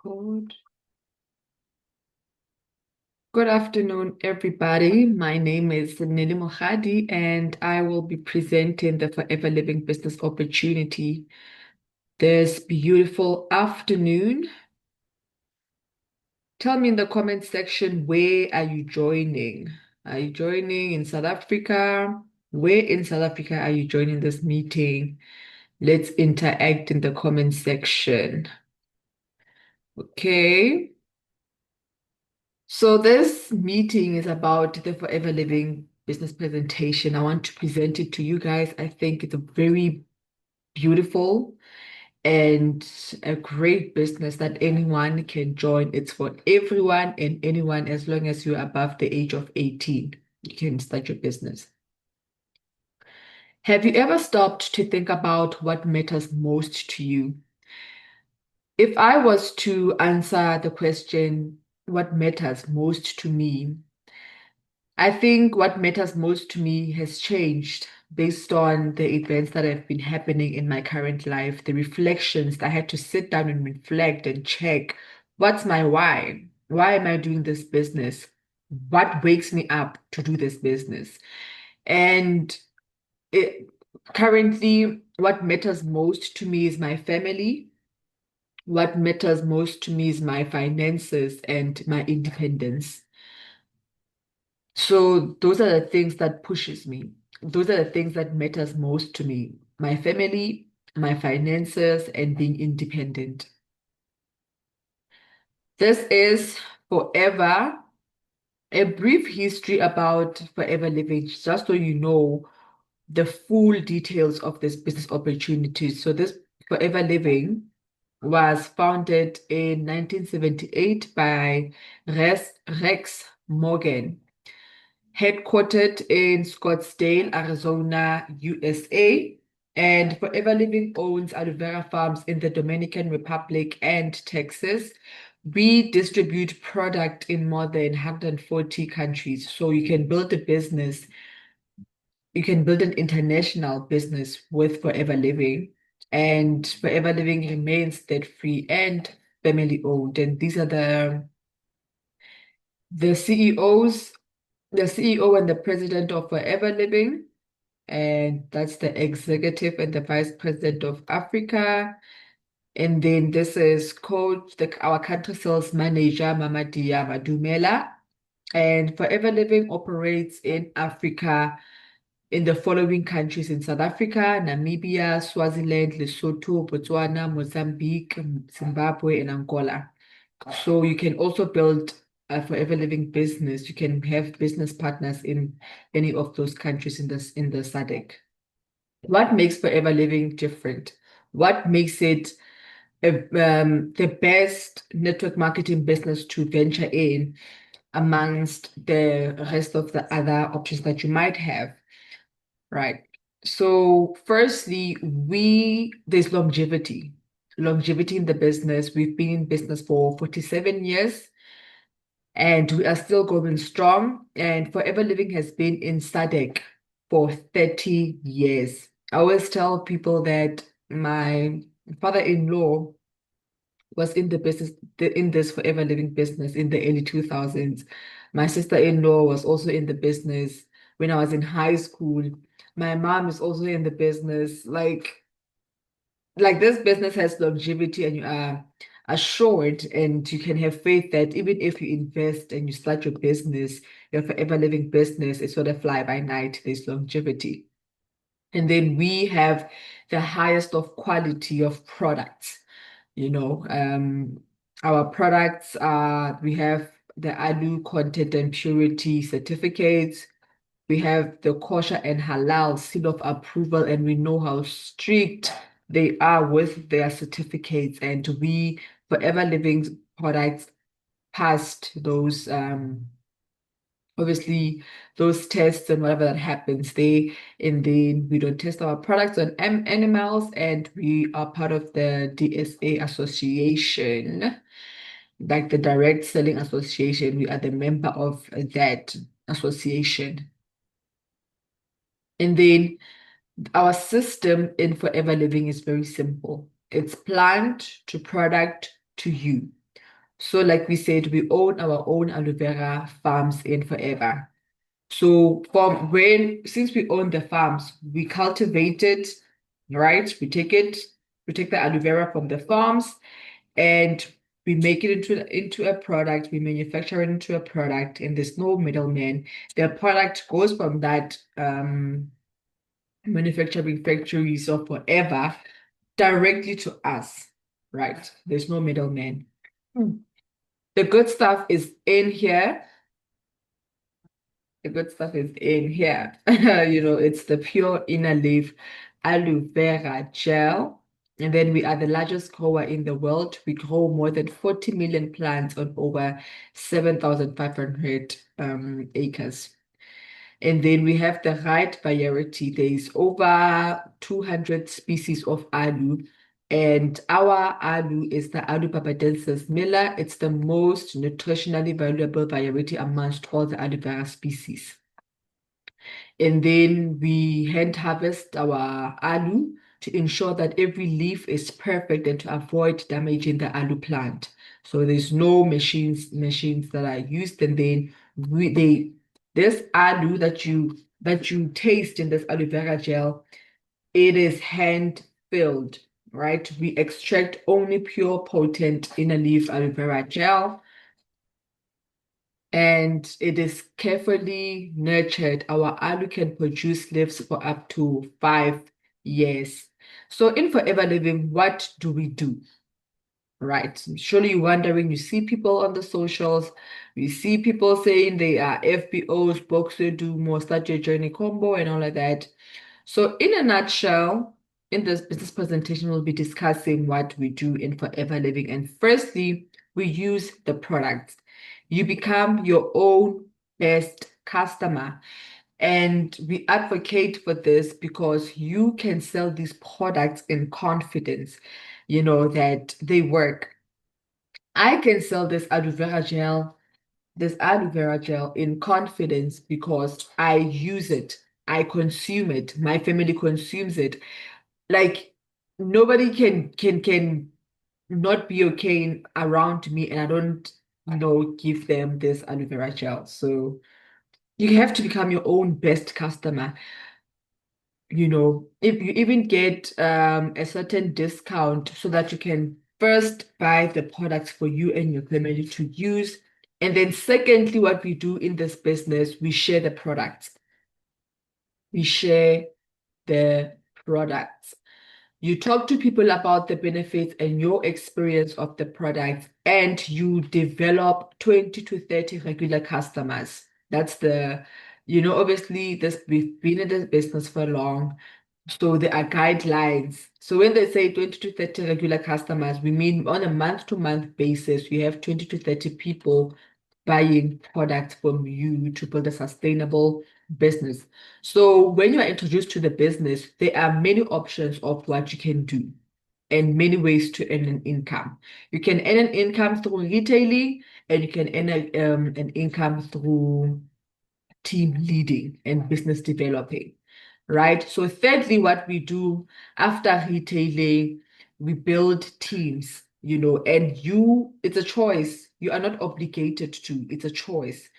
Record. Good afternoon, everybody. My name is Nelly Mohadi, and I will be presenting the Forever Living Business Opportunity this beautiful afternoon. Tell me in the comment section, where are you joining? Are you joining in South Africa? Where in South Africa are you joining this meeting? Let's interact in the comment section. Okay. So this meeting is about the Forever Living business presentation. I want to present it to you guys. I think it's a very beautiful and a great business that anyone can join. It's for everyone and anyone as long as you're above the age of 18. You can start your business. Have you ever stopped to think about what matters most to you? If I was to answer the question, what matters most to me? I think what matters most to me has changed based on the events that have been happening in my current life, the reflections that I had to sit down and reflect and check what's my why? Why am I doing this business? What wakes me up to do this business? And it, currently, what matters most to me is my family. What matters most to me is my finances and my independence. So those are the things that pushes me. Those are the things that matters most to me. My family, my finances, and being independent. This is Forever, a brief history about Forever Living, just so you know the full details of this business opportunity. So this Forever Living was founded in 1978 by Rex Morgan, headquartered in Scottsdale, Arizona, USA. And Forever Living owns aloe vera farms in the Dominican Republic and Texas. We distribute product in more than 140 countries. So you can build a business, you can build an international business with Forever Living. And Forever Living remains debt-free and family owned. And these are the CEOs, the CEO and the president of Forever Living, and that's the executive and the vice president of Africa. And then this is our country sales manager, Mamadia Madumela. And Forever Living operates in Africa in the following countries: in South Africa, Namibia, Swaziland, Lesotho, Botswana, Mozambique, Zimbabwe, and Angola. So you can also build a Forever Living business. You can have business partners in any of those countries in the SADC. What makes Forever Living different? What makes it the best network marketing business to venture in amongst the rest of the other options that you might have, right? So firstly, there's longevity in the business. We've been in business for 47 years and we are still going strong. And Forever Living has been in SADC for 30 years. I always tell people that my father-in-law was in the business, in this Forever Living business in the early 2000s. My sister-in-law was also in the business when I was in high school. My mom is also in the business. Like this business has longevity and you are assured and you can have faith that even if you invest and you start your business, your Forever Living business, it's sort of fly by night, there's longevity. And then we have the highest of quality of products. You know, our products are, we have the ALU content and purity certificates. We have the kosher and halal seal of approval, and we know how strict they are with their certificates. And we, Forever Living products, passed those obviously those tests and whatever that happens they and then we don't test our products on animals, and we are part of the DSA association, like the Direct Selling Association. We are the member of that association. And then our system in Forever Living is very simple. It's plant to product to you. So like we said, we own our own aloe vera farms in Forever. So since we own the farms, we cultivate it, right? We take the aloe vera from the farms and we make it into a product. We manufacture it into a product, and there's no middleman. The product goes from that manufacturing factories or Forever directly to us, right? There's no middleman. Hmm. The good stuff is in here. The good stuff is in here. It's the pure inner leaf aloe vera gel. And then we are the largest grower in the world. We grow more than 40 million plants on over 7,500 acres. And then we have the right variety. There is over 200 species of aloe. And our aloe is the Aloe papadensis miller. It's the most nutritionally valuable variety amongst all the aloe vera species. And then we hand harvest our aloe to ensure that every leaf is perfect and to avoid damaging the aloe plant. So there's no machines that are used. And then this aloe that you taste in this aloe vera gel, it is hand filled, right? We extract only pure potent inner leaf aloe vera gel, and it is carefully nurtured. Our aloe can produce leaves for up to 5 years. So in Forever Living, what do we do? Right. Surely you're wondering, you see people on the socials, you see people saying they are FBOs, Boxer do more, start your journey combo and all of that. So in a nutshell, in this business presentation, we'll be discussing what we do in Forever Living. And firstly, we use the products. You become your own best customer. And we advocate for this because you can sell these products in confidence, that they work. I can sell this aloe vera gel in confidence because I use it, I consume it, my family consumes it. Like nobody can not be okay around me, and I don't, give them this aloe vera gel. So you have to become your own best customer. If you even get a certain discount so that you can first buy the products for you and your family to use. And then secondly, what we do in this business, we share the products. We share the products. You talk to people about the benefits and your experience of the product, and you develop 20 to 30 regular customers. That's obviously we've been in this business for long. So there are guidelines. So when they say 20 to 30 regular customers, we mean on a month-to-month basis, you have 20 to 30 people buying products from you to build a sustainable business. So when you are introduced to the business, there are many options of what you can do and many ways to earn an income. You can earn an income through retailing, and you can earn an income through team leading and business developing, right? So thirdly, what we do after retailing, we build teams, and it's a choice. You are not obligated to, it's a choice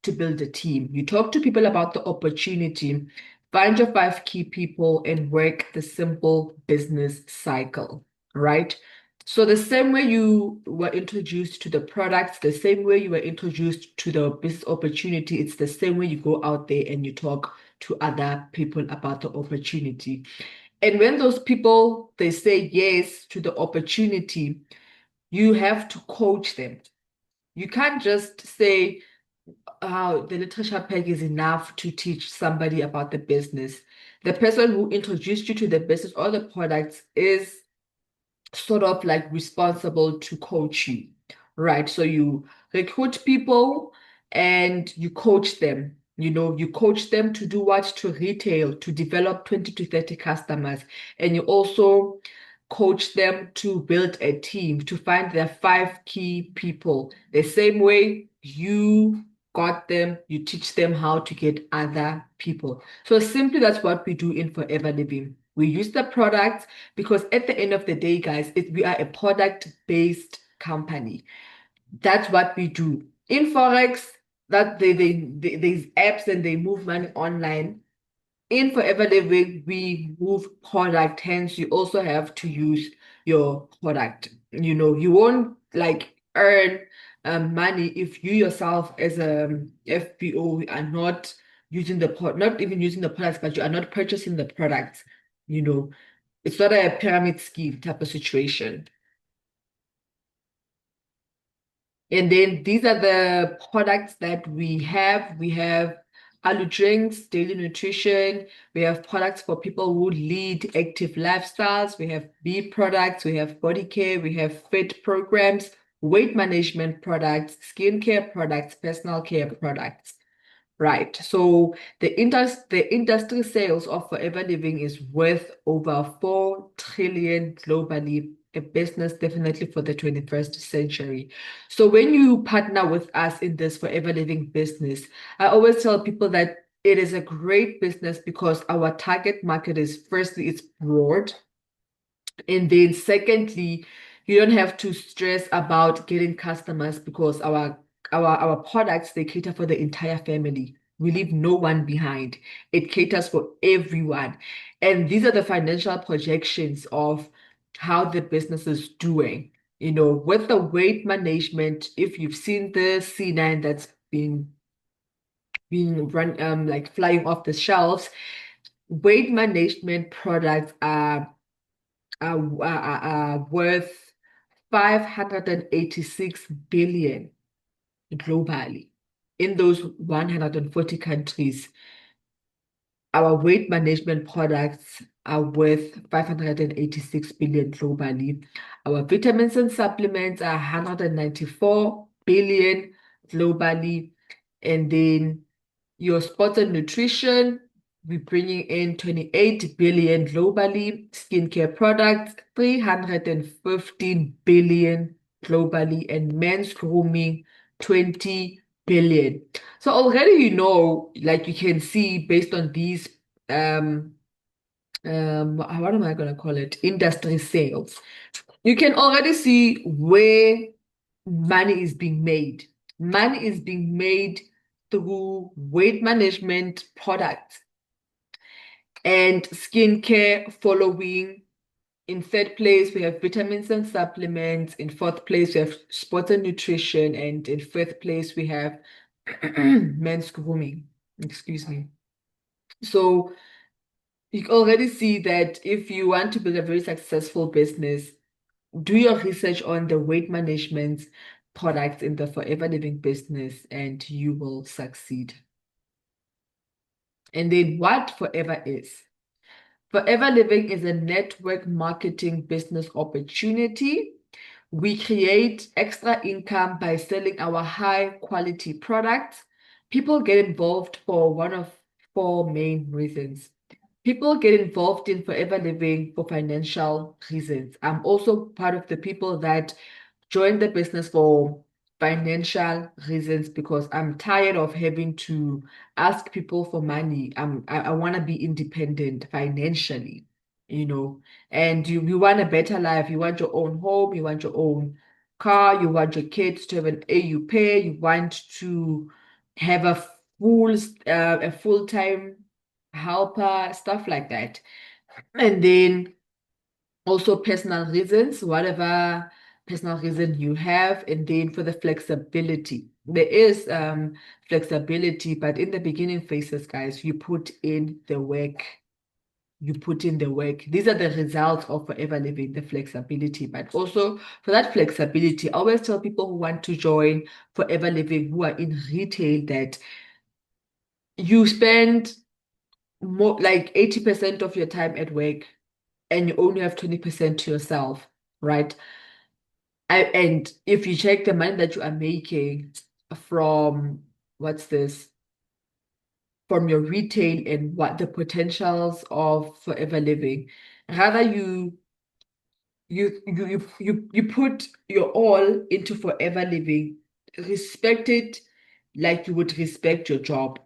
to build a team. You talk to people about the opportunity, find your 5 key people and work the simple business cycle, right? So the same way you were introduced to the products, the same way you were introduced to the business opportunity, it's the same way you go out there and you talk to other people about the opportunity. And when those people, they say yes to the opportunity, you have to coach them. You can't just say, the literature pack is enough to teach somebody about the business. The person who introduced you to the business or the products is sort of like responsible to coach you, right? So you recruit people and you coach them. You coach them to do what? To retail, to develop 20 to 30 customers. And you also coach them to build a team, to find their 5 key people. The same way you got them, you teach them how to get other people. So simply that's what we do in Forever Living. We use the products because at the end of the day, guys, we are a product-based company. That's what we do. In Forex, that there's apps and they move money online. In Forever Living, we move product, hence you also have to use your product. You won't like earn money if you yourself as a FBO are not using not even using the products, but you are not purchasing the products. You know, it's not a pyramid scheme type of situation. And then these are the products that we have. We have Alu drinks, daily nutrition. We have products for people who lead active lifestyles. We have bee products. We have body care. We have fit programs, weight management products, skincare products, personal care products. Right. So the industry sales of Forever Living is worth over 4 trillion globally, a business definitely for the 21st century. So when you partner with us in this Forever Living business, I always tell people that it is a great business because our target market is firstly, it's broad. And then secondly, you don't have to stress about getting customers because our products they cater for the entire family. We leave no one behind. It caters for everyone. And these are the financial projections of how the business is doing. With the weight management, if you've seen the C9 that's been being run like flying off the shelves, weight management products are worth 586 billion globally. In those 140 countries, our weight management products are worth 586 billion globally. Our vitamins and supplements are 194 billion globally. And then your sports and nutrition, we're bringing in 28 billion globally. Skincare products, 315 billion globally. And men's grooming, 20 billion. So already like you can see based on these what am I gonna call it? Industry sales. You can already see where money is being made. Money is being made through weight management products and skincare following. In third place, we have vitamins and supplements. In fourth place, we have sports and nutrition. And in fifth place, we have men's grooming. Excuse me. So you already see that if you want to build a very successful business, do your research on the weight management products in the Forever Living business and you will succeed. And then what Forever is. Forever Living is a network marketing business opportunity. We create extra income by selling our high quality products. People get involved for one of four main reasons. People get involved in Forever Living for financial reasons. I'm also part of the people that joined the business for financial reasons because I'm tired of having to ask people for money. I want to be independent financially, and you want a better life. You want your own home, you want your own car, you want your kids to have an AU pay, you want to have a full-time helper, stuff like that. And then also personal reasons, whatever personal reason you have, and then for the flexibility. There is flexibility, but in the beginning phases, guys, you put in the work. You put in the work. These are the results of Forever Living, the flexibility. But also for that flexibility, I always tell people who want to join Forever Living, who are in retail, that you spend more like 80% of your time at work and you only have 20% to yourself, right? And if you check the money that you are making from what's this, from your retail and what the potentials of Forever Living, rather you put your all into Forever Living, respect it like you would respect your job.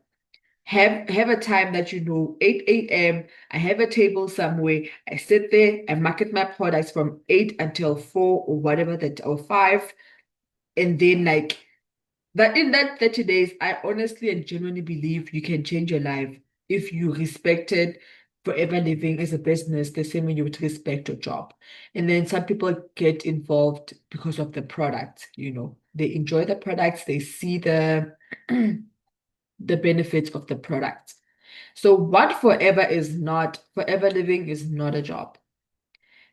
Have a time that 8 a.m. I have a table somewhere. I sit there, I market my products from 8 until 4 or whatever that or 5. And then like that in that 30 days, I honestly and genuinely believe you can change your life if you respected Forever Living as a business the same way you would respect your job. And then some people get involved because of the product, They enjoy the products, they see the the benefits of the product. So what Forever Living is not a job.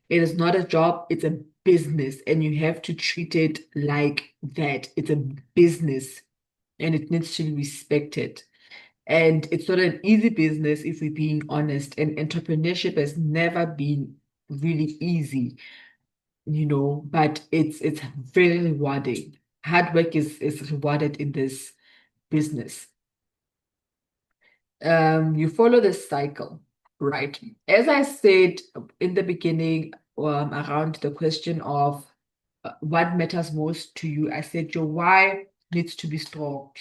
It is not a job, it's a business, and you have to treat it like that. It's a business and it needs to be respected. And it's not an easy business if we're being honest. And entrepreneurship has never been really easy, but it's very rewarding. Hard work is rewarded in this business. You follow this cycle, right? As I said in the beginning, around the question of what matters most to you, I said your why needs to be strong.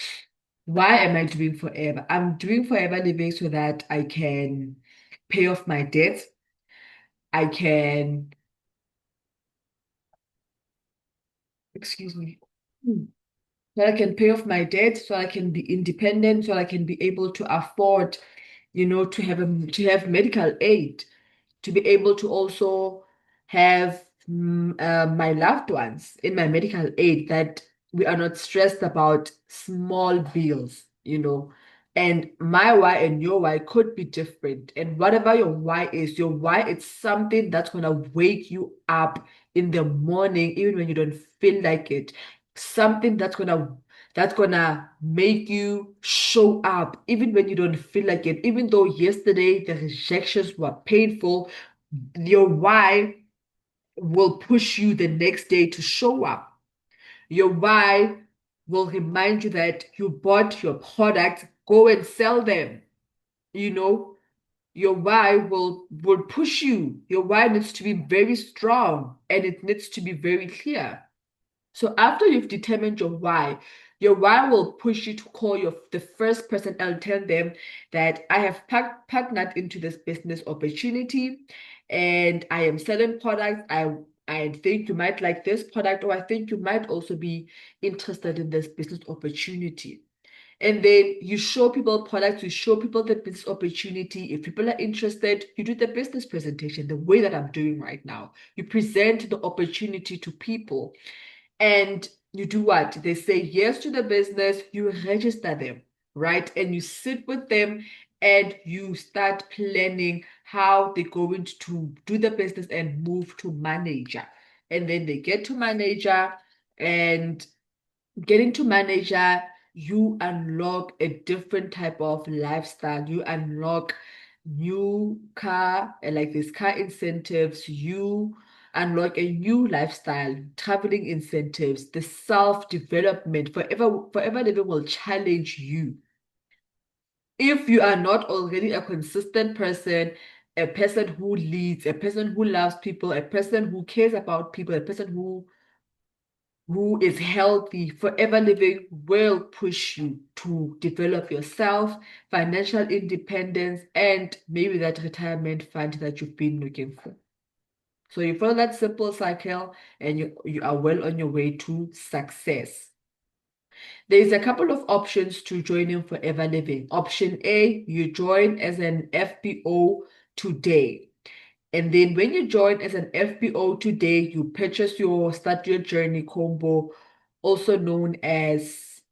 Why am I doing forever? I'm doing Forever Living so that I can pay off my debt. I can, excuse me, so I can pay off my debt, so I can be independent, so I can be able to afford, to have medical aid, to be able to also have my loved ones in my medical aid, that we are not stressed about small bills. And my why and your why could be different. And whatever your why, it's something that's gonna wake you up in the morning, even when you don't feel like it. Something that's gonna make you show up even when you don't feel like it. Even though yesterday the rejections were painful, your why will push you the next day to show up. Your why will remind you that you bought your products, go and sell them. You know, your why will push you. Your why needs to be very strong and it needs to be very clear. So after you've determined your why will push you to call the first person and tell them that I have partnered into this business opportunity and I am selling products. I think you might like this product, or I think you might also be interested in this business opportunity. And then you show people products, you show people the business opportunity. If people are interested, you do the business presentation the way that I'm doing right now. You present the opportunity to people. And you do what? They say yes to the business, you register them, right? And you sit with them and you start planning how they're going to do the business and move to manager. And then they get to manager, and getting to manager, you unlock a different type of lifestyle. You unlock new car, like these car incentives. You unlock a new lifestyle, traveling incentives, the self-development. Forever Living will challenge you. If you are not already a consistent person, a person who leads, a person who loves people, a person who cares about people, a person who is healthy, Forever Living will push you to develop yourself, financial independence, and maybe that retirement fund that you've been looking for. So you follow that simple cycle and you are well on your way to success. There's a couple of options to joining Forever Living. Option A, you join as an FBO today. And then when you join as an FBO today, you purchase your Start Your Journey combo, also known as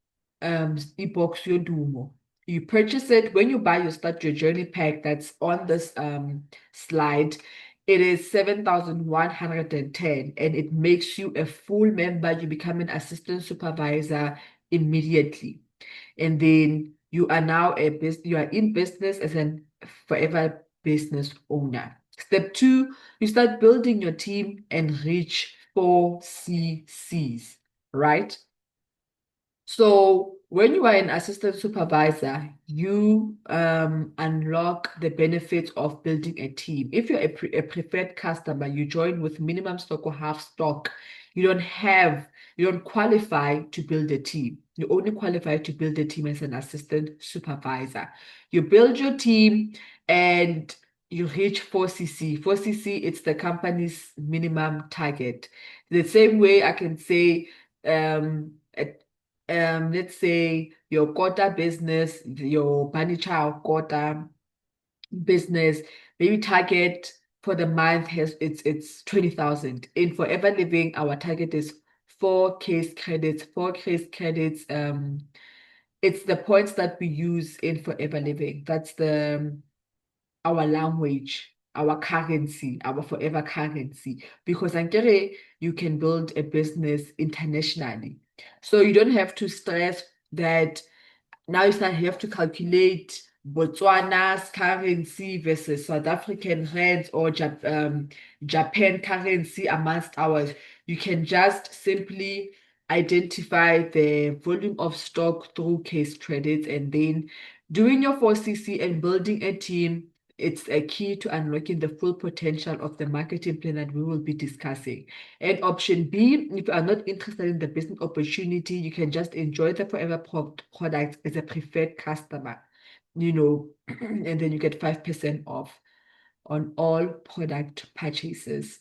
Ebox Yodumo. You purchase it when you buy your Start Your Journey pack that's on this slide. It is 7,110 and it makes you a full member. You become an assistant supervisor immediately. And then you are in business as an forever business owner. Step 2, you start building your team and reach 4CCs, right? So when you are an assistant supervisor, you unlock the benefits of building a team. If you're a preferred customer, you join with minimum stock or half stock. You don't qualify to build a team. You only qualify to build a team as an assistant supervisor. You build your team and you reach 4CC. 4CC, it's the company's minimum target. The same way I can say at, let's say your quota business, your bunny child quota business, maybe target for the month has it's 20,000. In Forever Living, our target is four case credits. Four case credits. It's the points that we use in Forever Living. That's the our language, our currency, our forever currency. Because Ankere, you can build a business internationally. So you don't have to stress that now you have to calculate Botswana's currency versus South African rands or Japan currency amongst ours. You can just simply identify the volume of stock through case credits, and then doing your 4CC and building a team. It's a key to unlocking the full potential of the marketing plan that we will be discussing. And option B, if you are not interested in the business opportunity, you can just enjoy the Forever product as a preferred customer, and then you get 5% off on all product purchases.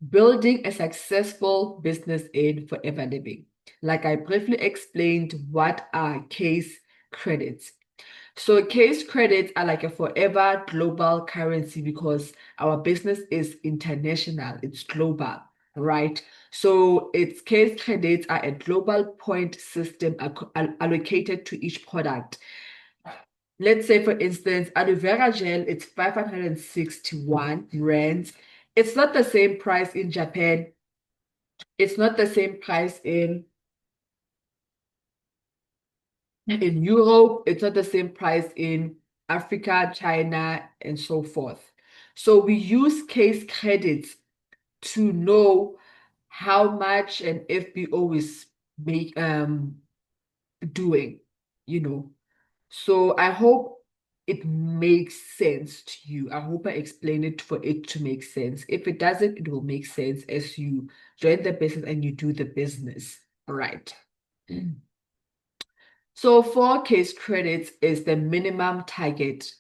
Building a successful business in Forever Living. Like I briefly explained, what are case credits? So case credits are like a forever global currency because our business is international, it's global, right? So its case credits are a global point system allocated to each product. Let's say, for instance, aloe vera gel, it's 561 rands. It's not the same price in Japan. It's not the same price in Europe, it's not the same price in Africa, China, and so forth. So we use case credits to know how much an FBO is doing, you know. So I hope it makes sense to you. I hope I explain it for it to make sense. If it doesn't, it will make sense as you join the business and you do the business. All right. So 4 case credits is the minimum target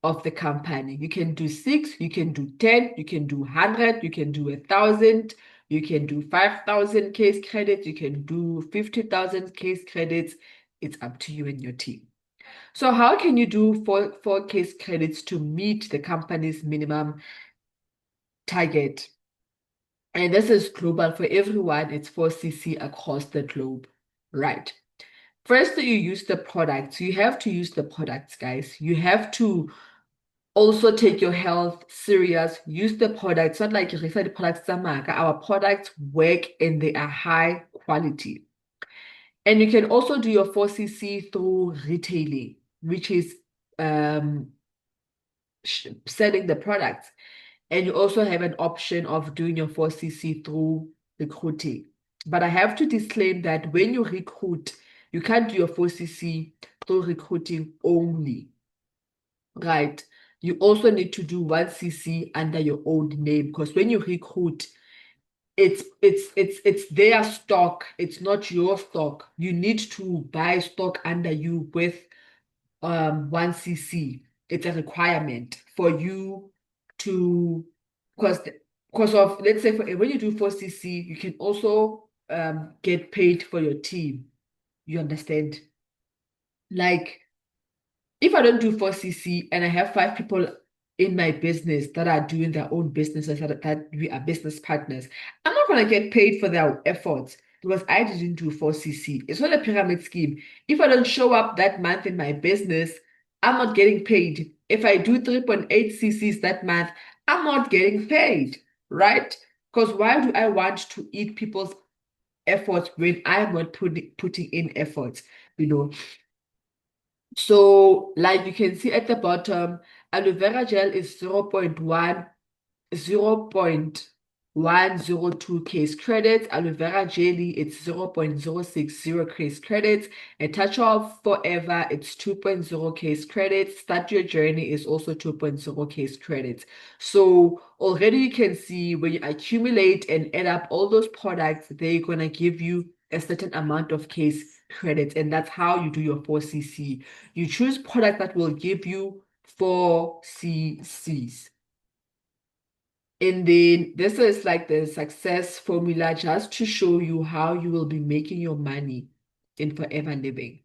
of the company. You can do 6, you can do 10, you can do 100, you can do 1,000, you can do 5,000 case credits, you can do 50,000 case credits. It's up to you and your team. So how can you do four case credits to meet the company's minimum target? And this is global for everyone. It's 4CC across the globe, right? First, you use the products. You have to use the products, guys. You have to also take your health serious. Use the products. Not like you refer the products. Our products work and they are high quality. And you can also do your 4CC through retailing, which is selling the products. And you also have an option of doing your 4CC through recruiting. But I have to disclaim that when you recruit, you can't do your 4CC through recruiting only, right? You also need to do 1CC under your own name, because when you recruit, it's their stock, it's not your stock. You need to buy stock under you with 1CC. It's a requirement for you to, because of, let's say, when you do 4CC, you can also get paid for your team. You understand? Like, if I don't do 4CC and I have 5 people in my business that are doing their own businesses, that we are business partners, I'm not going to get paid for their efforts because I didn't do 4CC. It's not a pyramid scheme. If I don't show up that month in my business, I'm not getting paid. If I do 3.8 cc's that month, I'm not getting paid, right? Because why do I want to eat people's efforts when I'm not putting in efforts, you know? So, like you can see at the bottom, aloe vera gel is 0.102 case credits. Aloe vera jelly, it's 0.060 case credits. A touch of forever, it's 2.0 case credits. Start your journey is also 2.0 case credits. So already you can see when you accumulate and add up all those products, they're gonna give you a certain amount of case credits, and that's how you do your 4CC. You choose product that will give you 4CCs. And then this is like the success formula just to show you how you will be making your money in Forever Living.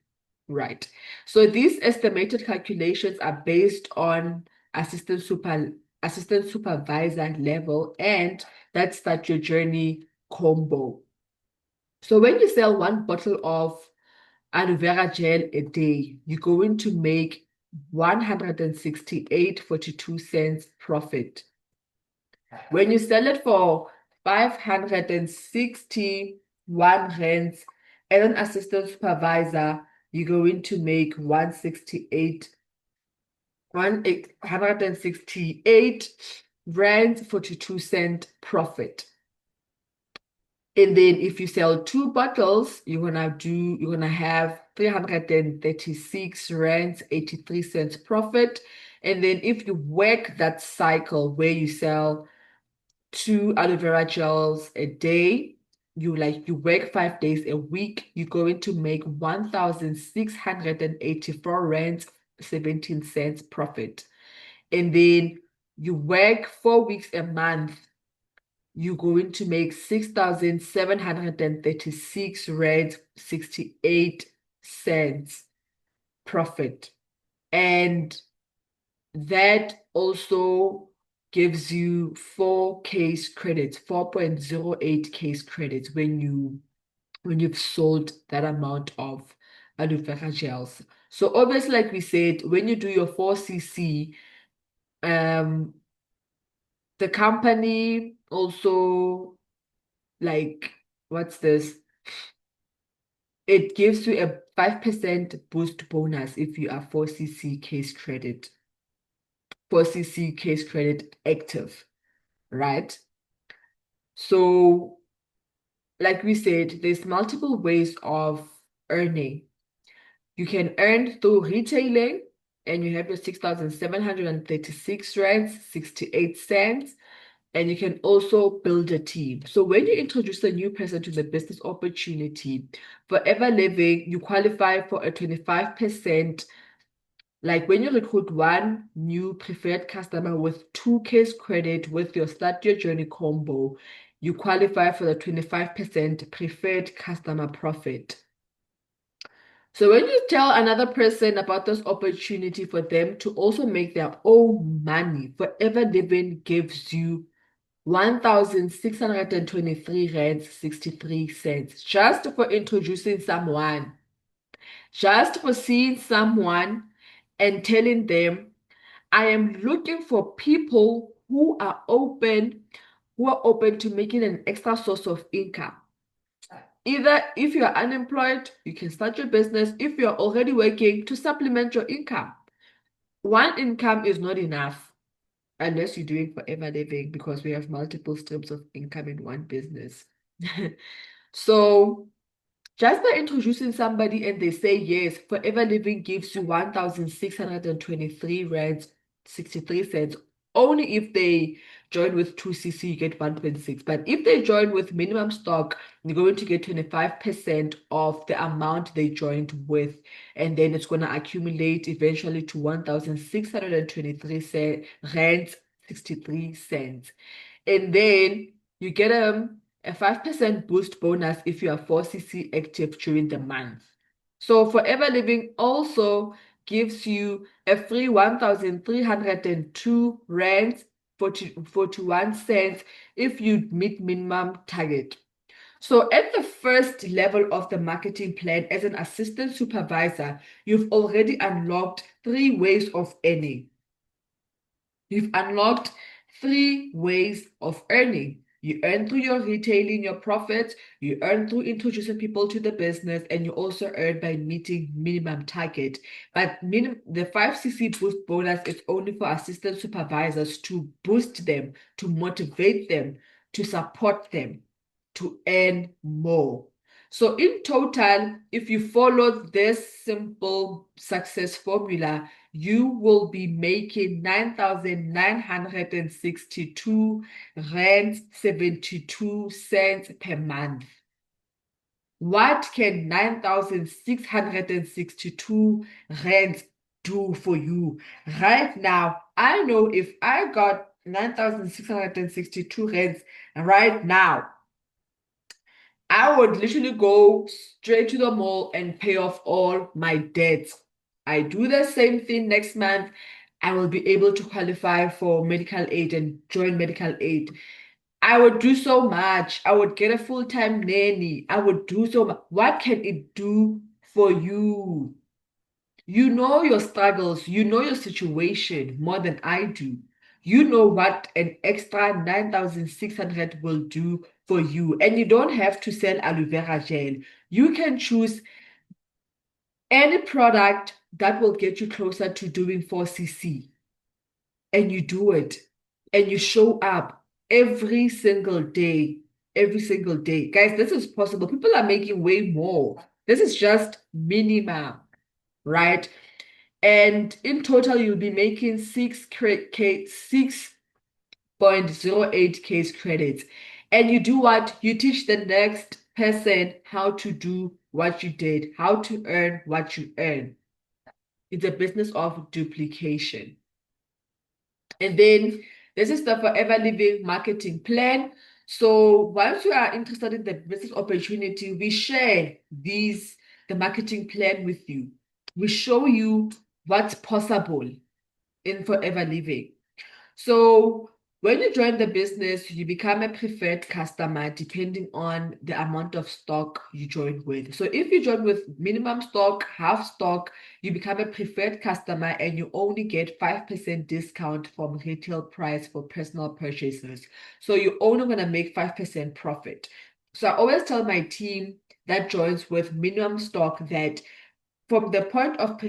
Right. So these estimated calculations are based on assistant supervisor level, and that's Start Your Journey combo. So when you sell one bottle of aloe vera gel a day, you're going to make 168.42 profit. When you sell it for 561 rands as an assistant supervisor, you're going to make 168 rands 42-cent profit. And then if you sell two bottles, you're gonna have 336 rands 83 cents profit. And then if you work that cycle where you sell two aloe vera gels a day, you work 5 days a week, you're going to make 1,684 rands 17 cents profit. And then you work 4 weeks a month, you're going to make 6,736 rands 68 cents profit. And that also gives you 4 case credits, 4.08 case credits when you've sold that amount of aloe vera gels. So obviously, like we said, when you do your 4cc, the company also, like, what's this? It gives you a 5% boost bonus if you are 4cc case credit. 4cc case credit active, right? So, like we said, there's multiple ways of earning. You can earn through retailing, and you have your 6,736 rands, 68 cents. And you can also build a team. So when you introduce a new person to the business opportunity, Forever Living, you qualify for a 25%. Like when you recruit one new preferred customer with 2 case credit with your Start Your Journey combo, you qualify for the 25% preferred customer profit. So when you tell another person about this opportunity for them to also make their own money, Forever Living gives you 1,623 rands 63 cents just for introducing someone, just for seeing someone and telling them, I am looking for people who are open to making an extra source of income. Either if you are unemployed, you can start your business. If you are already working, to supplement your income. One income is not enough unless you're doing Forever Living, because we have multiple streams of income in one business. So just by introducing somebody and they say yes, Forever Living gives you 1,623 rands 63 cents. Only if they join with 2cc, you get 1.6. But if they join with minimum stock, you're going to get 25% of the amount they joined with. And then it's going to accumulate eventually to 1,623 rands 63 cents. And then you get a 5% boost bonus if you are 4cc active during the month. So Forever Living also gives you a free 1,302 rands 41 cents if you meet minimum target. So at the first level of the marketing plan as an assistant supervisor, you've already unlocked 3 ways of earning. You've unlocked 3 ways of earning. You earn through your retailing your profits, you earn through introducing people to the business, and you also earn by meeting minimum target. But the 5cc boost bonus is only for assistant supervisors to boost them, to motivate them, to support them, to earn more. So in total, if you follow this simple success formula, you will be making 9,962 rands 72 cents per month. What can 9,662 rands do for you right now? I know if I got 9,662 rands right now, I would literally go straight to the mall and pay off all my debts. I do the same thing next month. I will be able to qualify for medical aid and join medical aid. I would do so much. I would get a full-time nanny. I would do so much. What can it do for you? You know your struggles, you know your situation more than I do. You know what an extra 9,600 will do for you. And you don't have to sell aloe vera gel. You can choose any product that will get you closer to doing 4cc. And you do it. And you show up every single day. Every single day. Guys, this is possible. People are making way more. This is just minimum, right? And in total, you'll be making 6.08 case credits. And you do what? You teach the next person how to do what you did, how to earn what you earn. It's a business of duplication. And then this is the Forever Living marketing plan. So once you are interested in the business opportunity, we share the marketing plan with you. We show you what's possible in Forever Living. So when you join the business, you become a preferred customer depending on the amount of stock you join with. So if you join with minimum stock, half stock, you become a preferred customer and you only get 5% discount from retail price for personal purchases. So you're only going to make 5% profit. So I always tell my team that joins with minimum stock that from the point of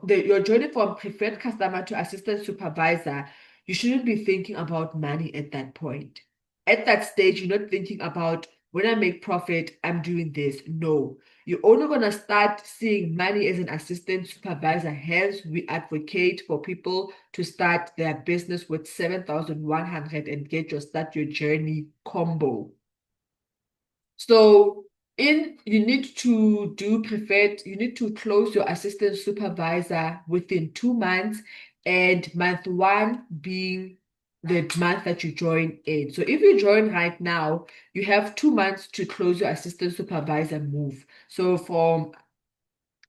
your journey from preferred customer to assistant supervisor, you shouldn't be thinking about money at that point. At that stage, you're not thinking about when I make profit, I'm doing this. No, you're only going to start seeing money as an assistant supervisor. Hence, we advocate for people to start their business with 7,100 and get start your journey combo. So you need to close your assistant supervisor within 2 months, and month one being the month that you join in. So if you join right now, you have 2 months to close your assistant supervisor move. So from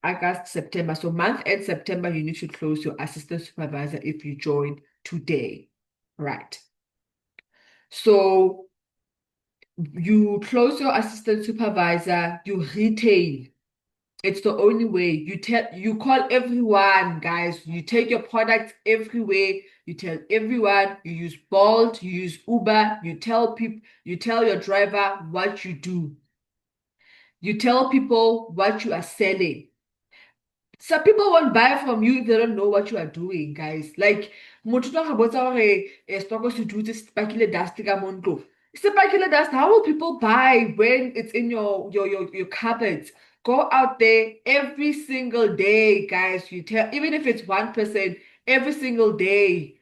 August, September, so month end September, you need to close your assistant supervisor if you join today, right? So you close your assistant supervisor, you retain. It's the only way. You call everyone, guys. You take your products everywhere. You tell everyone, you use Bolt, you use Uber, you tell people, you tell your driver what you do. You tell people what you are selling. Some people won't buy from you if they don't know what you are doing, guys. Like, motho ga botsa gore stoko se dutse se pakile dust ka mo ntlong. Se pakile dust, how will people buy when it's in your cupboards? Go out there every single day, guys. You tell, even if it's 1%, every single day,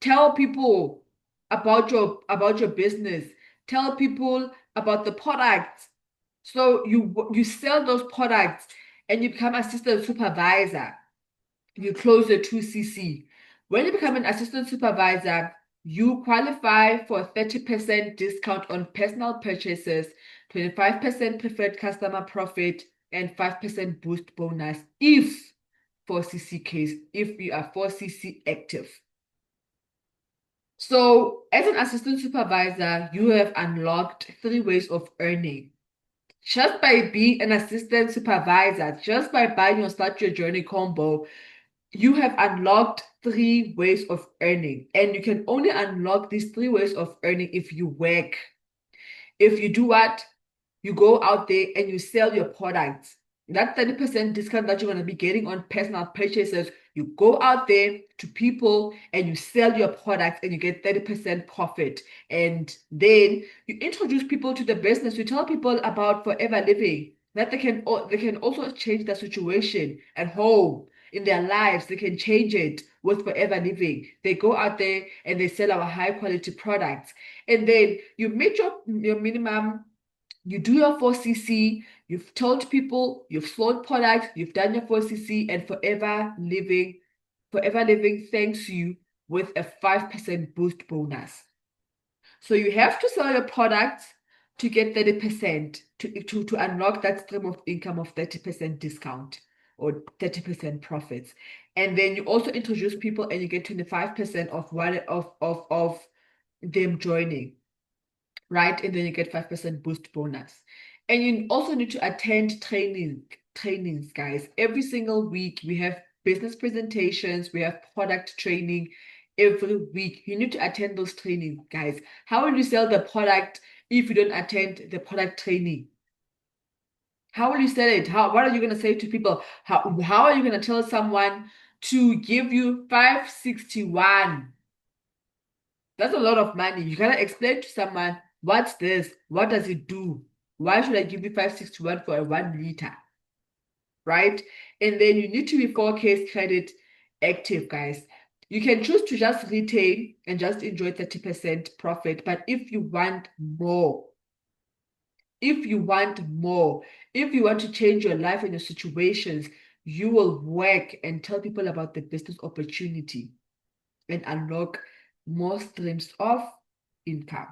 tell people about your business. Tell people about the products. So you sell those products and you become assistant supervisor. You close the 2cc. When you become an assistant supervisor, you qualify for 30% discount on personal purchases, 25% preferred customer profit, and 5% boost bonus if 4cc case, if you are 4cc active. So as an assistant supervisor, you have unlocked 3 ways of earning. Just by being an assistant supervisor, just by buying your Start Your Journey combo, you have unlocked 3 ways of earning. And you can only unlock these 3 ways of earning if you work. If you do what? You go out there and you sell your products. That 30% discount that you're going to be getting on personal purchases, you go out there to people and you sell your products and you get 30% profit. And then you introduce people to the business. You tell people about Forever Living, that they can also change their situation at home, in their lives. They can change it with Forever Living. They go out there and they sell our high quality products. And then you meet your minimum. You do your 4cc, you've told people, you've sold products, you've done your 4cc, and Forever Living thanks you with a 5% boost bonus. So you have to sell your products to get 30% to unlock that stream of income of 30% discount or 30% profits. And then you also introduce people and you get 25% of them joining, right? And then you get 5% boost bonus. And you also need to attend trainings, guys. Every single week we have business presentations, we have product training every week. You need to attend those trainings, guys. How will you sell the product if you don't attend the product training? How will you sell it? What are you going to say to people? How are you going to tell someone to give you 561? That's a lot of money. You gotta explain to someone, what's this? What does it do? Why should I give you 561 for a 1 liter? Right? And then you need to be 4K credit active, guys. You can choose to just retain and just enjoy 30% profit. But if you want more, if you want to change your life and your situations, you will work and tell people about the business opportunity and unlock more streams of income.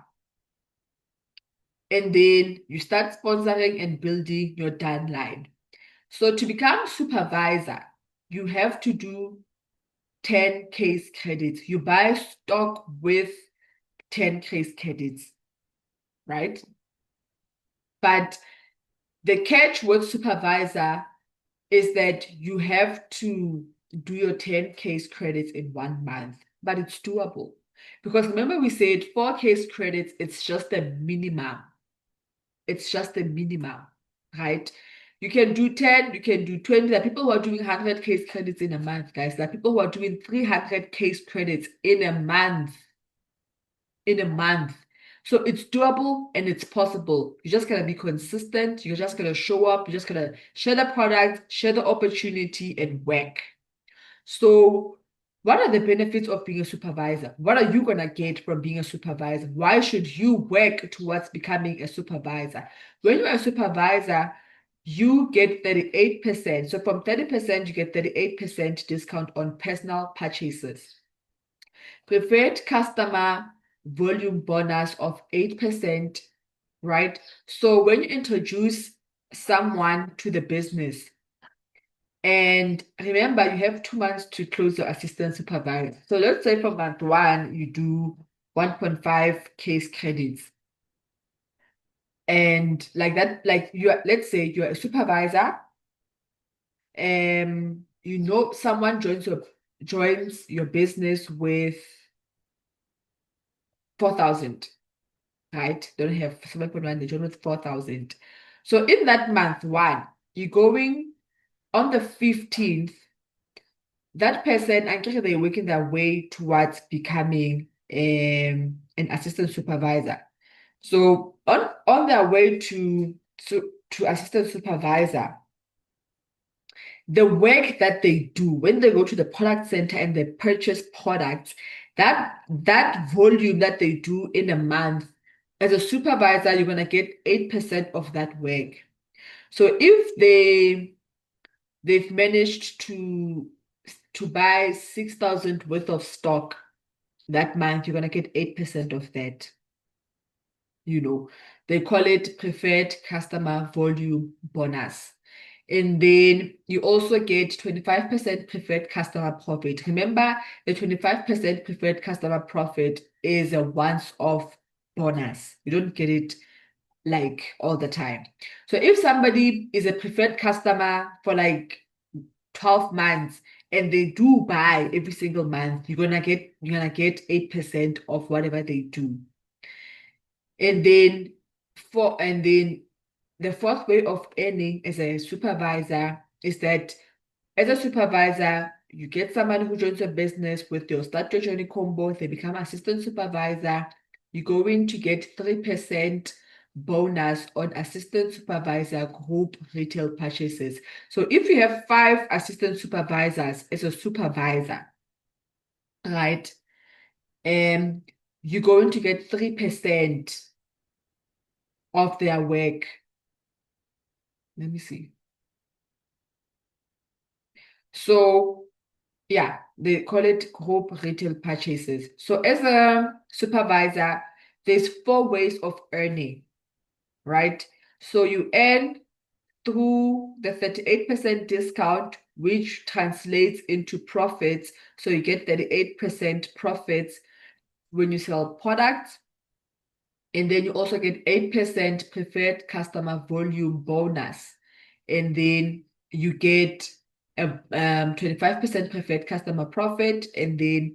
And then you start sponsoring and building your downline. So to become supervisor, you have to do 10 case credits. You buy stock with 10 case credits, right? But the catch with supervisor is that you have to do your 10 case credits in 1 month, but it's doable. Because remember we said 4 case credits, it's just the minimum. It's just the minimum, right? You can do 10, you can do 20. There are people who are doing 100 case credits in a month, guys. There are people who are doing 300 case credits in a month. In a month. So it's doable and it's possible. You just gotta be consistent. You're just gonna show up. You're just gonna share the product, share the opportunity, and work. So what are the benefits of being a supervisor? What are you going to get from being a supervisor? Why should you work towards becoming a supervisor? When you're a supervisor, you get 38%. So from 30%, you get 38% discount on personal purchases. Preferred customer volume bonus of 8%, right? So when you introduce someone to the business, and remember, you have 2 months to close your assistant supervisor. So let's say for month 1, you do 1.5 case credits. And like that, let's say you're a supervisor, someone joins your business with 4,000, right? They don't have 7.1, they join with 4,000. So in that month 1, you're going on the 15th. That person, actually, they're working their way towards becoming an assistant supervisor. So on their way to assistant supervisor, the work that they do when they go to the product center and they purchase products, that volume that they do in a month, as a supervisor, you're gonna get 8% of that work. So if they've managed to buy 6,000 worth of stock that month, you're going to get 8% of that. They call it preferred customer volume bonus. And then you also get 25% preferred customer profit. Remember, the 25% preferred customer profit is a once-off bonus. You don't get it like all the time. So if somebody is a preferred customer for like 12 months and they do buy every single month, you're gonna get 8% of whatever they do. And then the fourth way of earning as a supervisor is that as a supervisor, you get someone who joins a business with your start your journey combo, they become assistant supervisor, you're going to get 3% bonus on assistant supervisor group retail purchases. So if you have 5 assistant supervisors as a supervisor, right, you're going to get 3% of their work. Let me see. So Yeah, they call it group retail purchases. So as a supervisor, there's four ways of earning, right? So you earn through the 38% discount, which translates into profits. So you get 38% profits when you sell products. And then you also get 8% preferred customer volume bonus. And then you get a 25% preferred customer profit, and then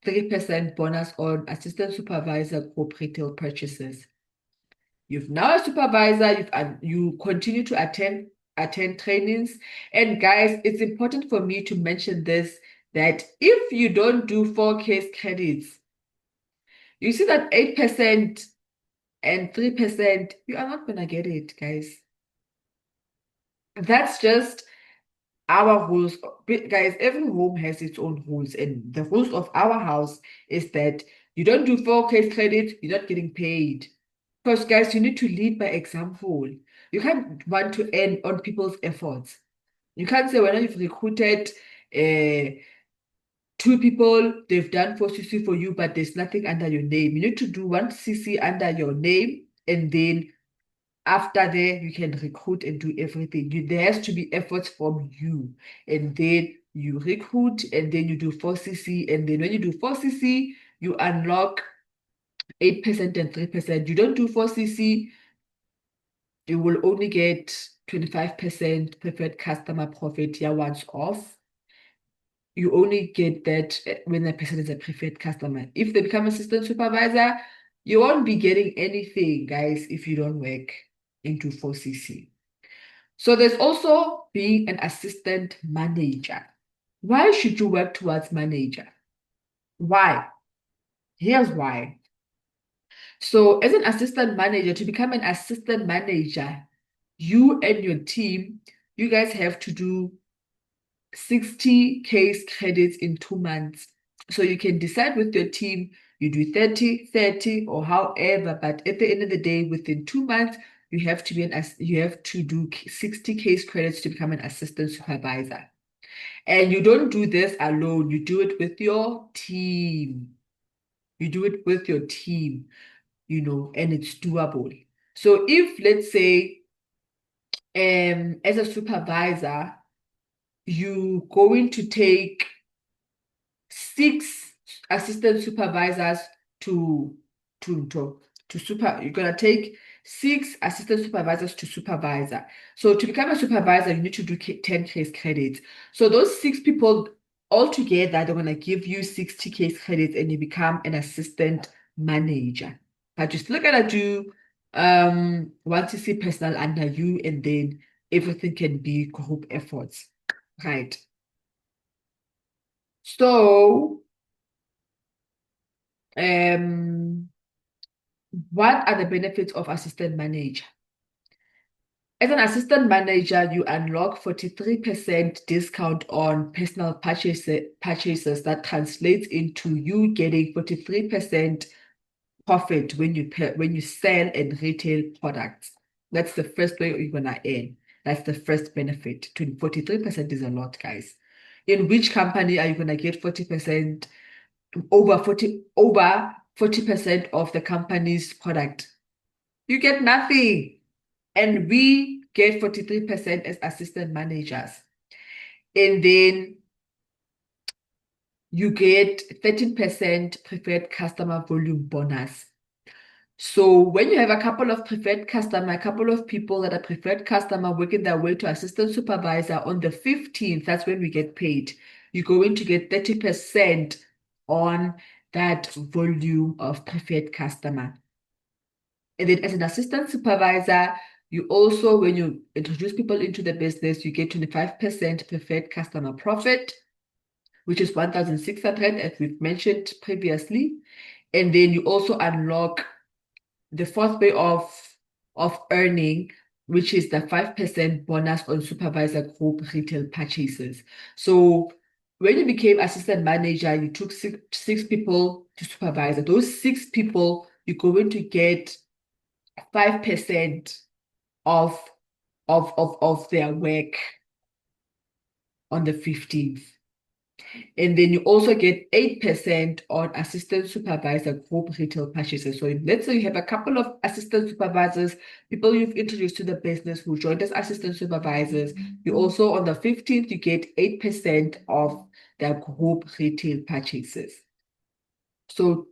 3% bonus on assistant supervisor group retail purchases. You've now a supervisor, you continue to attend trainings. And guys, it's important for me to mention this, that if you don't do 4 case credits, you see that 8% and 3%, you are not gonna get it, guys. That's just our rules. Guys, every home has its own rules, and the rules of our house is that you don't do 4 case credits, you're not getting paid. Because guys, you need to lead by example. You can't want to end on people's efforts. You can't say when you've recruited 2 people, they've done 4cc for you, but there's nothing under your name. You need to do 1cc under your name, and then after there, you can recruit and do everything. There has to be efforts from you. And then you recruit, and then you do 4cc. And then when you do 4cc, you unlock 8% and 3%. You don't do 4cc, you will only get 25% preferred customer profit year once off. You only get that when a person is a preferred customer. If they become assistant supervisor, you won't be getting anything, guys, if you don't work into 4cc. So there's also being an assistant manager. Why should you work towards manager? Why? Here's why. So as an assistant manager, to become an assistant manager, you and your team, you guys have to do 60 case credits in 2 months. So you can decide with your team, you do 30, or however, but at the end of the day, within 2 months, you have to do 60 case credits to become an assistant supervisor. And you don't do this alone, you do it with your team. You do it with your team, and it's doable. So if, let's say, as a supervisor, you going to take 6 assistant supervisors to you're gonna take 6 assistant supervisors to supervisor. So to become a supervisor, you need to do 10 case credits. So those 6 people altogether, they're gonna give you 60 case credits, and you become an assistant manager. But you're still gonna do 1cc personal under you, and then everything can be group efforts, right? So Um, what are the benefits of assistant manager? As an assistant manager, you unlock 43% discount on personal purchases that translates into you getting 43% profit when you sell and retail products. That's the first way you're gonna earn. That's the first benefit. 43% is a lot, guys. In which company are you gonna get 40%? Over 40% of the company's product? You get nothing. And we get 43% as assistant managers. And then you get 13% preferred customer volume bonus. So when you have a couple of preferred customer, a couple of people that are preferred customer working their way to assistant supervisor, on the 15th, that's when we get paid. You're going to get 30% on that volume of preferred customer. And then as an assistant supervisor, you also, when you introduce people into the business, you get 25% preferred customer profit, which is 1,600, as we've mentioned previously. And then you also unlock the fourth way of earning, which is the 5% bonus on supervisor group retail purchases. So when you became assistant manager, you took six people to supervisor. Those 6 people, you're going to get 5% of their work on the 15th. And then you also get 8% on assistant supervisor group retail purchases. So let's say you have a couple of assistant supervisors, people you've introduced to the business who joined as assistant supervisors. You also, on the 15th, you get 8% of their group retail purchases. So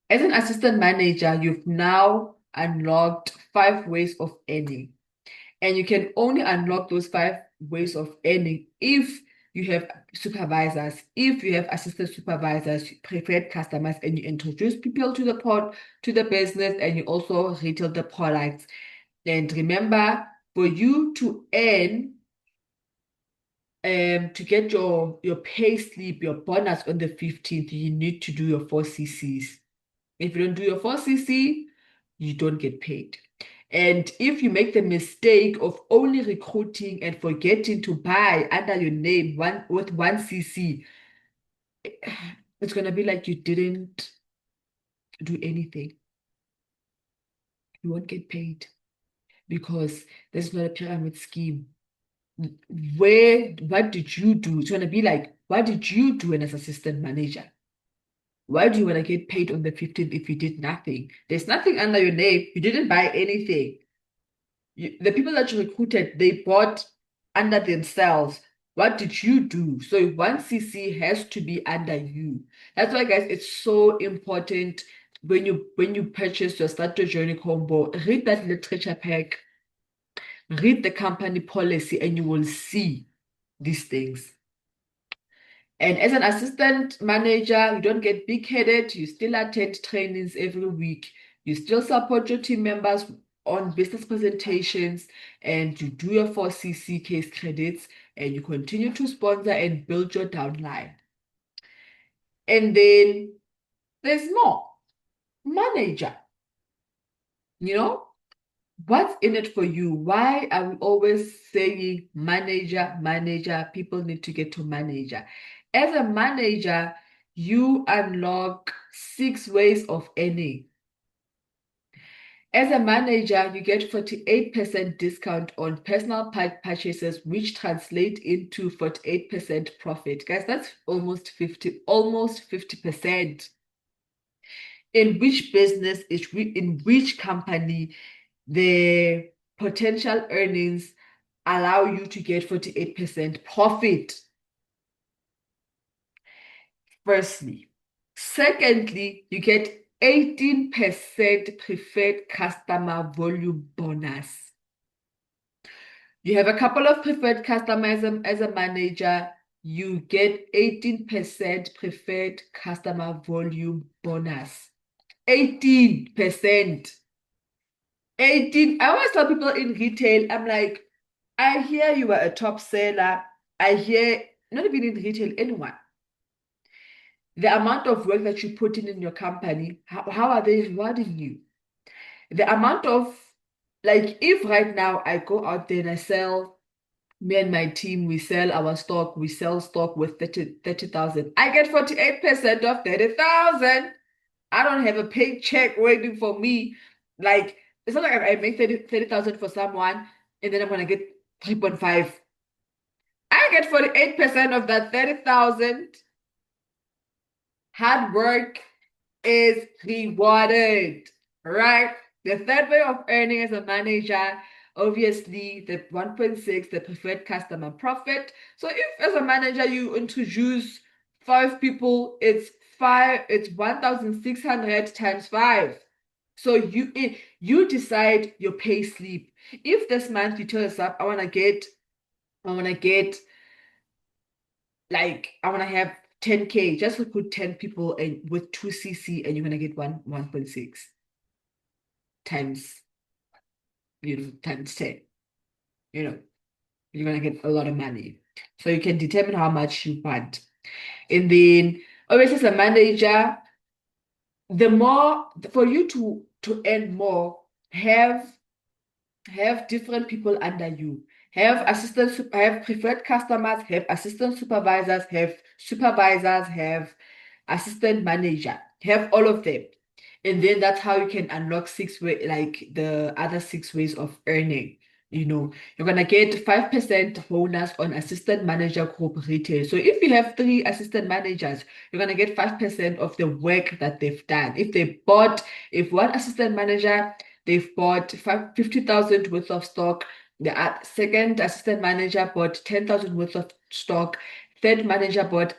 as an assistant manager, you've now unlocked 5 ways of earning. And you can only unlock those 5 ways of earning if you have supervisors, if you have assistant supervisors, preferred customers, and you introduce people to the business, and you also retail the products. And remember, for you to earn, to get your pay slip, your bonus on the 15th, you need to do your 4CCs. If you don't do your 4CC, you don't get paid. And if you make the mistake of only recruiting and forgetting to buy under your name with 1CC, it's gonna be like you didn't do anything. You won't get paid because there's not a pyramid scheme. What did you do? It's gonna be like, what did you do as assistant manager? Why do you want to get paid on the 15th if you did nothing? There's nothing under your name. You didn't buy anything. The people that you recruited, they bought under themselves. What did you do? So 1CC has to be under you. That's why, guys, it's so important when you purchase your Start Your Journey combo, read that literature pack, read the company policy, and you will see these things. And as an assistant manager, you don't get big-headed. You still attend trainings every week. You still support your team members on business presentations, and you do your 4CC case credits, and you continue to sponsor and build your downline. And then there's more. Manager. You know, what's in it for you? Why are we always saying manager, manager? People need to get to manager. As a manager, you unlock 6 ways of earning. As a manager, you get 48% discount on personal purchases, which translate into 48% profit. Guys, that's almost 50%. In which business, in which company, the potential earnings allow you to get 48% profit. Firstly. Secondly, you get 18% preferred customer volume bonus. You have a couple of preferred customers as a manager, you get 18% preferred customer volume bonus. 18%. 18. I always tell people in retail, I'm like, I hear you are a top seller. I hear, not even in retail, anyone. The amount of work that you put in your company, how are they rewarding you? The amount of, like, if right now I go out there and I sell, me and my team, we sell our stock, we sell stock with 30,000. I get 48% of 30,000. I don't have a paycheck waiting for me. Like, it's not like I make 30,000 for someone and then I'm gonna get 3.5. I get 48% of that 30,000. Hard work is rewarded, right? The third way of earning as a manager, obviously the 1.6, the preferred customer profit. So if as a manager you introduce 5 people, it's 1,600 times 5. So you decide your pay slip. If this month you tell yourself, I wanna get like I wanna have 10K, just recruit 10 people and with 2CC and you're gonna get 1.6 times, times 10. You're gonna get a lot of money. So you can determine how much you want. And then obviously as a manager, the more for you to earn more, have different people under you. Have preferred customers, have assistant supervisors, have assistant manager, have all of them. And then that's how you can unlock like the other 6 ways of earning. you're gonna get 5% bonus on assistant manager group retail. So if you have three assistant managers, you're gonna get 5% of the work that they've done. If one assistant manager, they've bought 50,000 worth of stock, the second assistant manager bought 10,000 worth of stock, third manager bought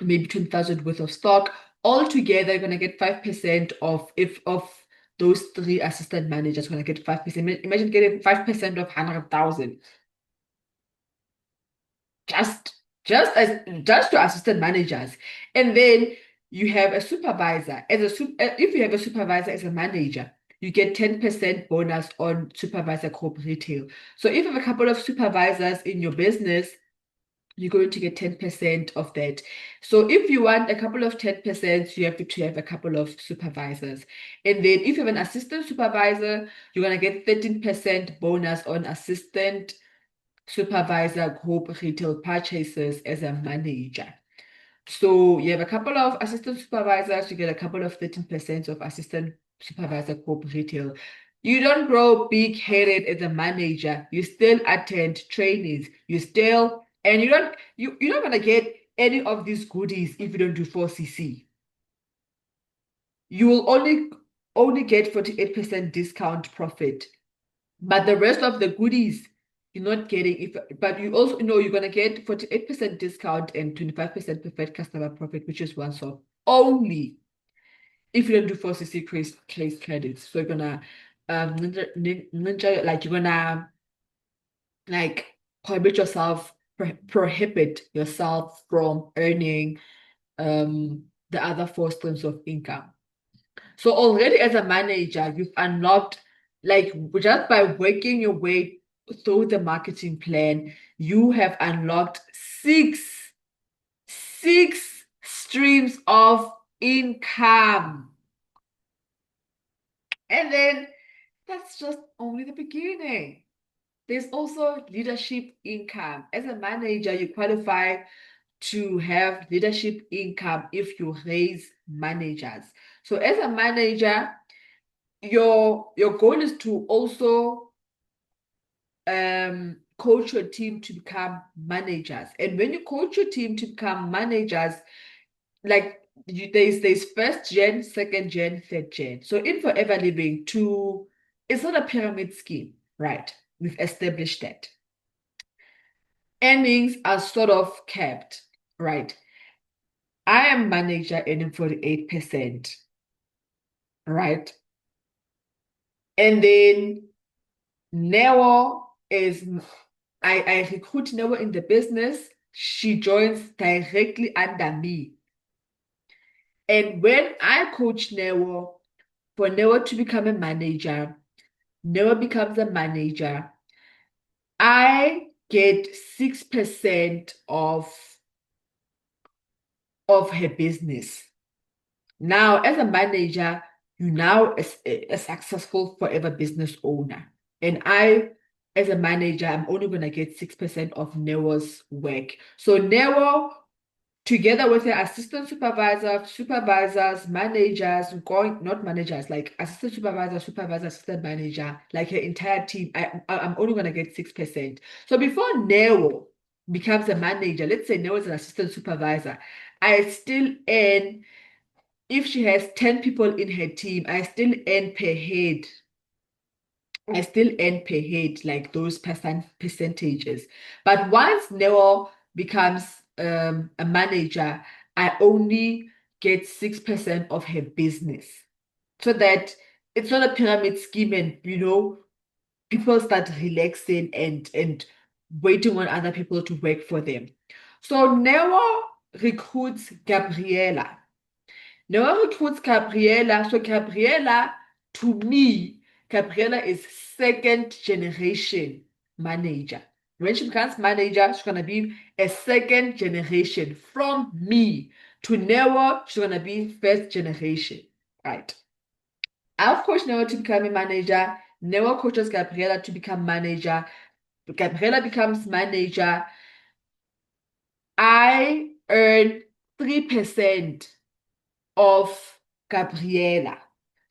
maybe 20,000 worth of stock. All together, you're gonna get 5% of those three assistant managers gonna get 5%. Imagine getting 5% of 100,000 just just to assistant managers. And then you have a supervisor. If you have a supervisor as a manager, you get 10% bonus on supervisor corp retail. So if you have a couple of supervisors in your business, you're going to get 10% of that. So if you want a couple of 10%, you have to have a couple of supervisors. And then if you have an assistant supervisor, you're going to get 13% bonus on assistant supervisor group retail purchases as a manager. So you have a couple of assistant supervisors, you get a couple of 13% of assistant supervisor group retail. You don't grow big-headed as a manager. You still attend trainings. And you're not gonna get any of these goodies if you don't do 4CC. You will only get 48% discount profit. But the rest of the goodies you're not getting. But you also know you're gonna get 48% discount and 25% preferred customer profit, which is once off only if you don't do 4CC case credits. So you're gonna like you're gonna like prohibit yourself from earning the other four streams of income. So already as a manager, you've unlocked, like just by working your way through the marketing plan, you have unlocked six streams of income. And then that's just only the beginning. There's also leadership income. As a manager, you qualify to have leadership income if you raise managers. So as a manager, your goal is to also coach your team to become managers. And when you coach your team to become managers, like there's first gen, second gen, third gen. So in Forever Living, it's not a pyramid scheme, right? We've established that. Earnings are sort of capped, right? I am manager earning 48%, right? And then Neo is, I recruit Neo in the business. She joins directly under me. And when I coach Neo, for Neo to become a manager, Neo becomes a manager, I get 6% of her business. Now, as a manager, you now a successful forever business owner. And I, as a manager, I'm only going to get 6% of Neo's work. So Neo, together with her assistant supervisors, managers, not managers, like assistant supervisor, assistant manager, like her entire team, I'm only going to get 6%. So before Neo becomes a manager, let's say Neo is an assistant supervisor, I still earn, if she has 10 people in her team, I still earn per head. I still earn per head, like those percentages. But once Neo becomes a manager, I only get 6% of her business. So that it's not a pyramid scheme and people start relaxing and waiting on other people to work for them. So Neo recruits Gabriela. Now recruits Gabriela. So Gabriela, to me, Gabriela is second generation manager. When she becomes manager, she's gonna be a second generation from me to Neo. She's gonna be first generation, right? I've coached Neo to become a manager. Neo coaches Gabriela to become manager. Gabriela becomes manager. I earn 3% of Gabriela.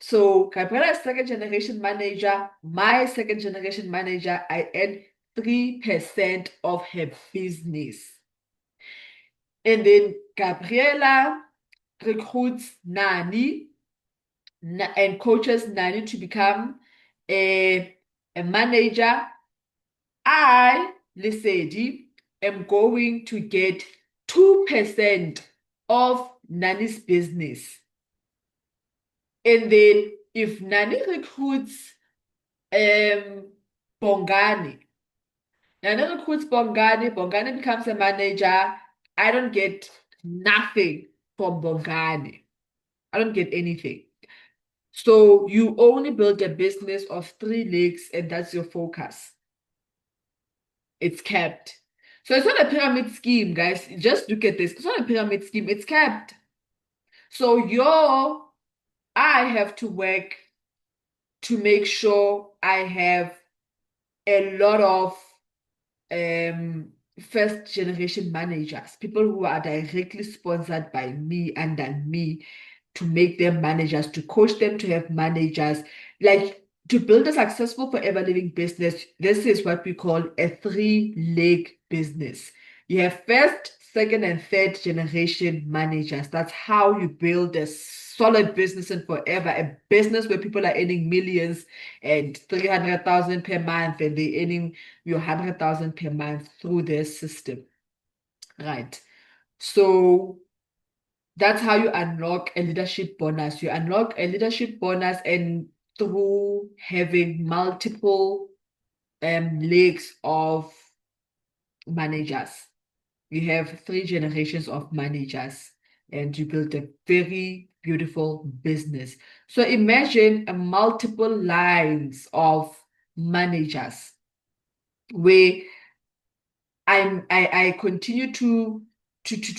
So Gabriela is second generation manager. My second generation manager, I earn 3% of her business. And then Gabriela recruits Nani and coaches Nani to become a manager. I, Lesedi, am going to get 2% of Nani's business. And then if Nani recruits Bongani, Nani recruits Bongani, Bongani becomes a manager, I don't get nothing from Bongani. I don't get anything. So you only build a business of 3 legs and that's your focus. It's capped. So it's not a pyramid scheme, guys. Just look at this. It's not a pyramid scheme, it's capped. So I have to work to make sure I have a lot of first generation managers, people who are directly sponsored by me, under me, to make them managers, to coach them to have managers. Like, to build a successful forever living business, this is what we call a 3-leg business. You have first, second, and third generation managers. That's how you build a solid business and forever, a business where people are earning millions and 300,000 per month, and they're earning your 100,000 per month through their system. Right. So that's how you unlock a leadership bonus. You unlock a leadership bonus and through having multiple legs of managers. You have 3 generations of managers and you build a very beautiful business. So imagine a multiple lines of managers where I continue to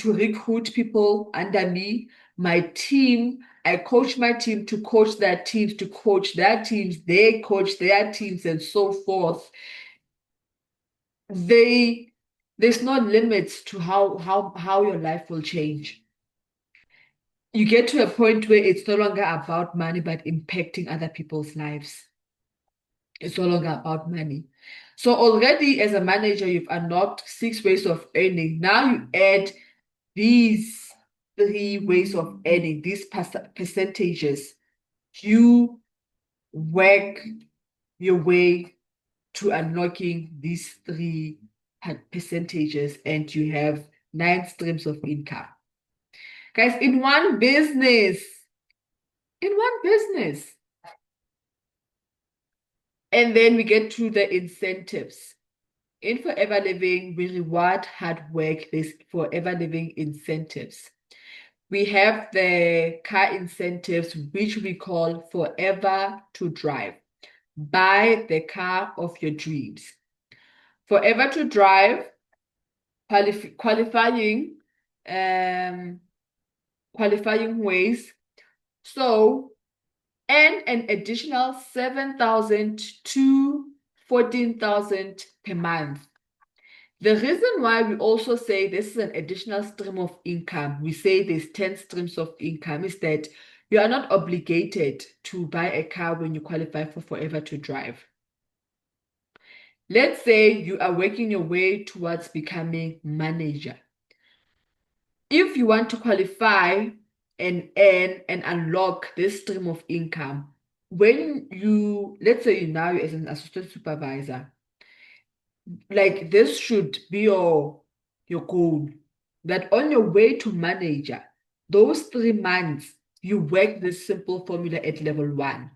recruit people under me, my team. I coach my team to coach their teams, to coach their teams, they coach their teams, and so forth. There's no limits to how your life will change. You get to a point where it's no longer about money, but impacting other people's lives. It's no longer about money. So already as a manager, you've unlocked 6 ways of earning. Now you add these 3 ways of earning, these percentages. You work your way to unlocking these 3 percentages, and you have 9 streams of income. Guys, in one business. And then we get to the incentives. In Forever Living, we reward hard work. There's Forever Living incentives. We have the car incentives, which we call Forever to Drive. Buy the car of your dreams. Forever to Drive, qualifying ways. So, and an additional 7,000 to 14,000 per month. The reason why we also say this is an additional stream of income, we say there's 10 streams of income, is that you are not obligated to buy a car when you qualify for Forever to Drive. Let's say you are working your way towards becoming manager. If you want to qualify and earn and unlock this stream of income, when let's say you're as an assistant supervisor, like this should be your goal, that on your way to manager, those 3 months, you work this simple formula at level 1.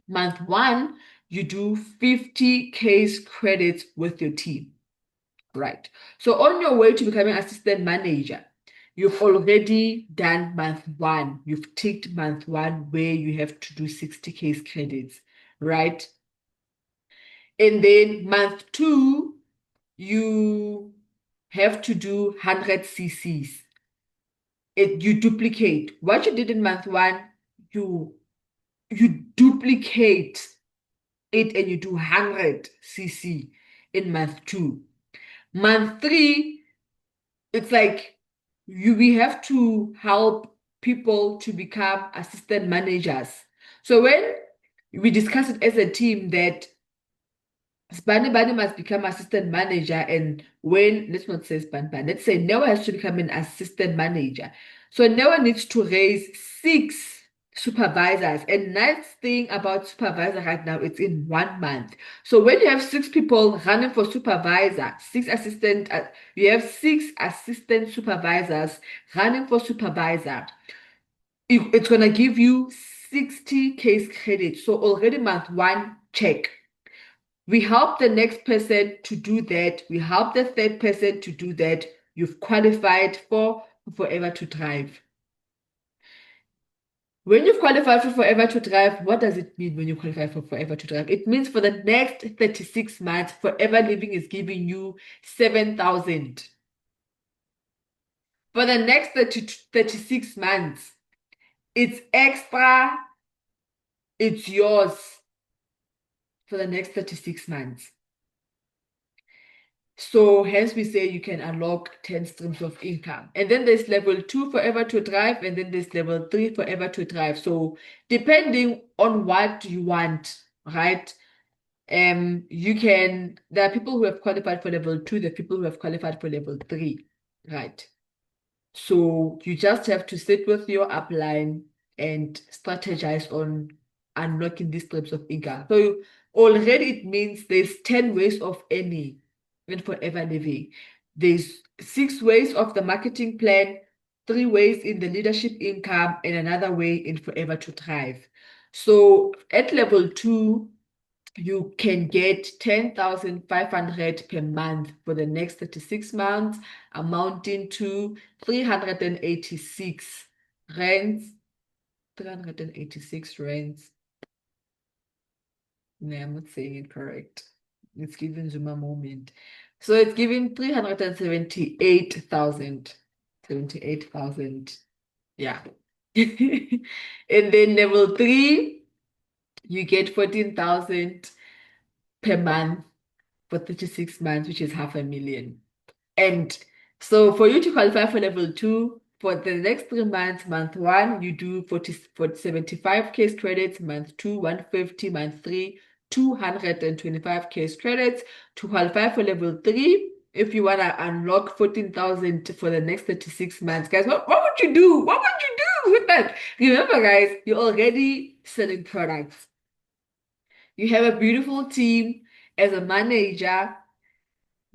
Month 1, you do 50 case credits with your team. Right. So on your way to becoming assistant manager, you've already done month 1. You've ticked month 1 where you have to do 60 case credits, right? And then month 2, you have to do 100 cc's. You duplicate. What you did in month 1, you duplicate it and you do 100 cc in month 2. Month 3, it's like we have to help people to become assistant managers. So when we discuss it as a team that Bani must become assistant manager, and when, let's not say Bani, let's say Noah has to become an assistant manager. So Noah needs to raise 6 supervisors. And nice thing about supervisor right now, it's in 1 month. So when you have 6 people running for supervisor, you have 6 assistant supervisors running for supervisor. It's gonna give you 60 case credits. So already month one, check. We help the next person to do that. We help the third person to do that. You've qualified for Forever to Thrive. When you've qualified for Forever to Thrive, what does it mean when you qualify for Forever to Thrive? It means for the next 36 months, Forever Living is giving you 7,000. For the next 36 months, it's extra, it's yours for the next 36 months. So hence we say you can unlock 10 streams of income. And then there's level 2 Forever to Thrive, and then there's level 3 Forever to Thrive. So depending on what you want, right? There are people who have qualified for level 2, there are people who have qualified for level 3, right? So you just have to sit with your upline and strategize on unlocking these types of income. So already it means there's 10 ways of earning in Forever Living. There's 6 ways of the marketing plan, 3 ways in the leadership income, and another way in Forever to Thrive. So at level 2, you can get 10,500 per month for the next 36 months, amounting to 386 rands. 386 rands. No, I'm not saying it correct. It's giving Zoom a moment. So it's giving 378,000. 78,000. Yeah. And then level 3, you get 14,000 per month for 36 months, which is 500,000. And so for you to qualify for level 2, for the next 3 months, month 1, you do 75 case credits, month 2, 150, month 3, 225 case credits. To qualify for level 3, if you want to unlock 14,000 for the next 36 months, guys, what would you do? What would you do with that? Remember, guys, you're already selling products. You have a beautiful team as a manager.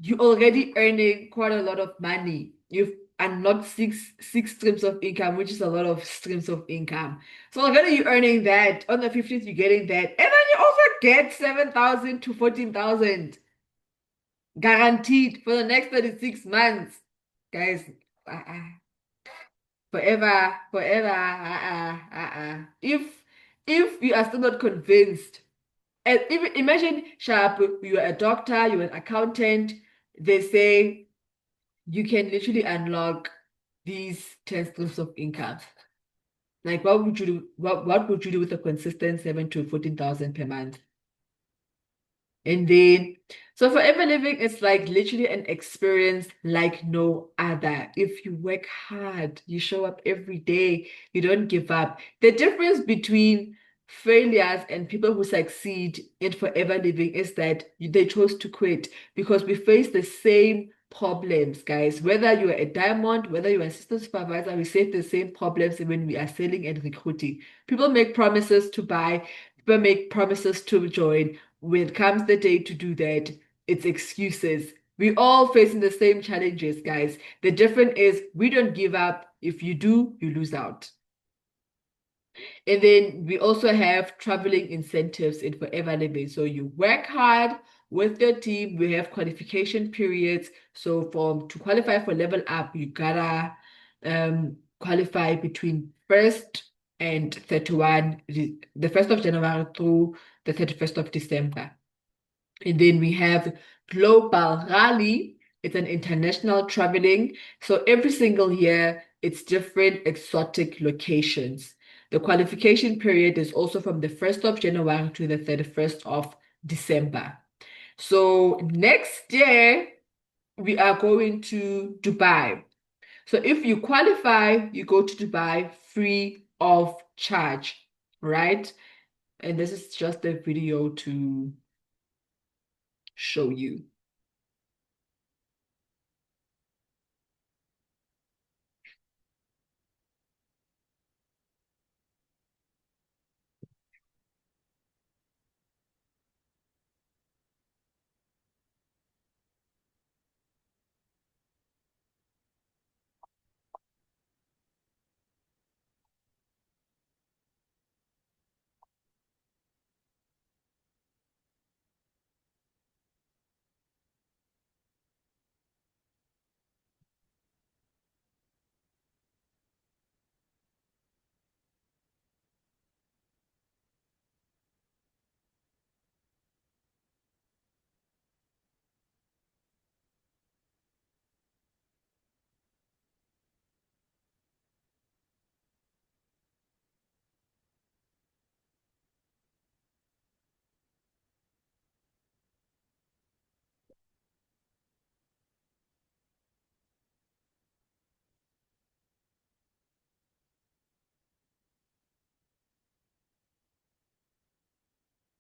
You're already earning quite a lot of money. You've unlocked six streams of income, which is a lot of streams of income. So already you're earning that. On the 15th, you're getting that. And then you also get 7,000 to 14,000 guaranteed for the next 36 months. Guys, forever. If you are still not convinced, and even imagine, Sharp, you're a doctor, you're an accountant, they say you can literally unlock these 10 streams of income. Like, what would you do? What would you do with a consistent 7 to 14,000 per month? And then, so Forever Living is like literally an experience like no other. If you work hard, you show up every day, you don't give up. The difference between failures and people who succeed in Forever Living is that they chose to quit, because we face the same problems, guys. Whether you're a diamond, whether you're an assistant supervisor, we face the same problems when we are selling and recruiting. People make promises to buy, people make promises to join. When it comes the day to do that, it's excuses. We all facing the same challenges, guys. The difference is we don't give up. If you do, you lose out. And then we also have traveling incentives in Forever Living. So you work hard with your team. We have qualification periods. So to qualify for level up, you gotta qualify between 1st and 31, the 1st of January through the 31st of December. And then we have Global Rally. It's an international traveling. So every single year, it's different exotic locations. The qualification period is also from the 1st of January to the 31st of December. So next year, we are going to Dubai. So if you qualify, you go to Dubai free of charge, right? And this is just a video to show you.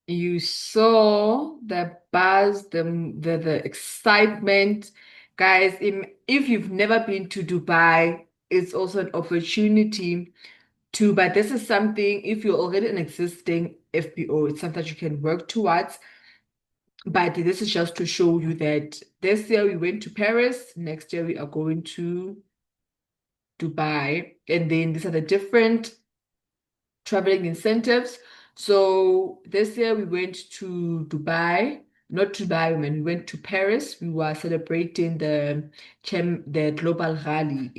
You saw the buzz, the excitement. Guys, if you've never been to Dubai, it's also an opportunity to, but this is something, if you're already an existing FBO, it's something that you can work towards. But this is just to show you that this year we went to Paris, next year we are going to Dubai, and then these are the different traveling incentives. So this year we went to Dubai, not Dubai, when we went to Paris. We were celebrating the global rally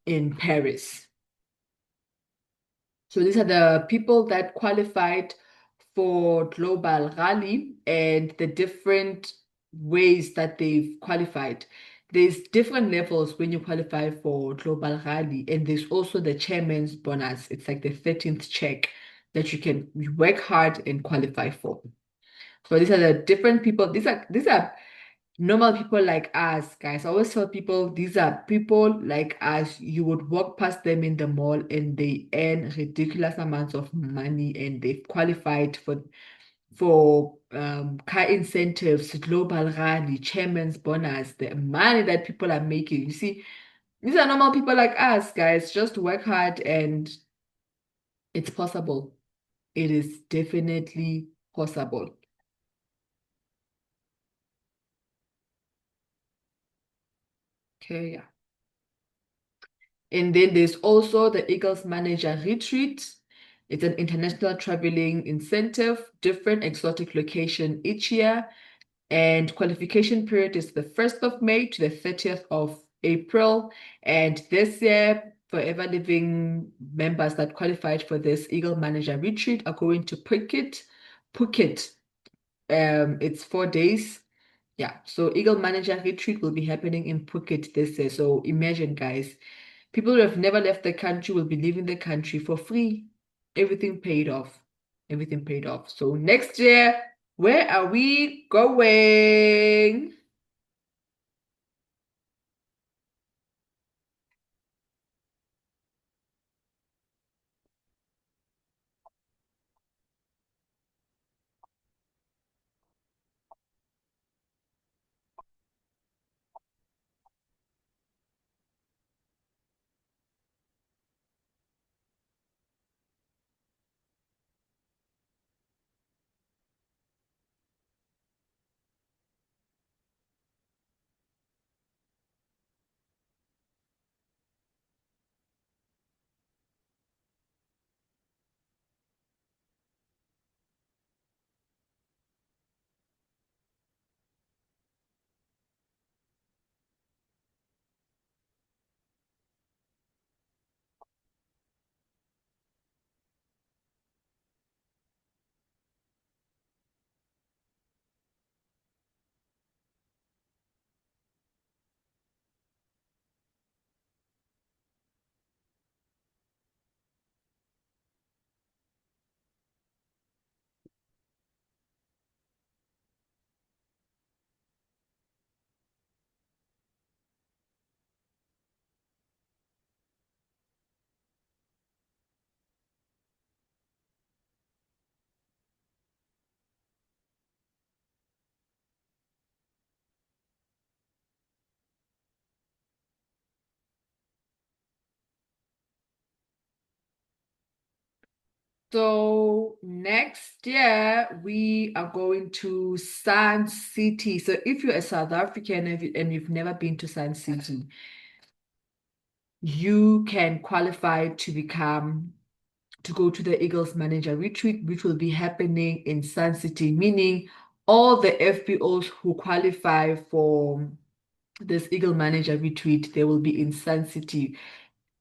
in Paris. So these are the people that qualified for global rally and the different ways that they've qualified. There's different levels when you qualify for global rally, and there's also the chairman's bonus. It's like the 13th check that you can work hard and qualify for. So these are the different people. These are normal people like us, guys. I always tell people these are people like us. You would walk past them in the mall and they earn ridiculous amounts of money and they've qualified for car incentives, global rally, chairman's bonus, the money that people are making. You see, these are normal people like us, guys. Just work hard and it's possible. It is definitely possible. Okay, yeah. And then there's also the Eagles Manager Retreat. It's an international traveling incentive, different exotic location each year. And qualification period is the 1st of May to the 30th of April. And this year, Forever Living members that qualified for this Eagle Manager Retreat are going to Phuket. Phuket. It's 4 days. Yeah, so Eagle Manager Retreat will be happening in Phuket this year. So imagine, guys, people who have never left the country will be leaving the country for free. Everything paid off. Everything paid off. So next year, where are we going? So next year we are going to Sun City. So if you're a South African and you've never been to Sun City, you can qualify to go to the Eagles Manager Retreat, which will be happening in Sun City, meaning all the FBOs who qualify for this Eagle Manager Retreat, they will be in Sun City.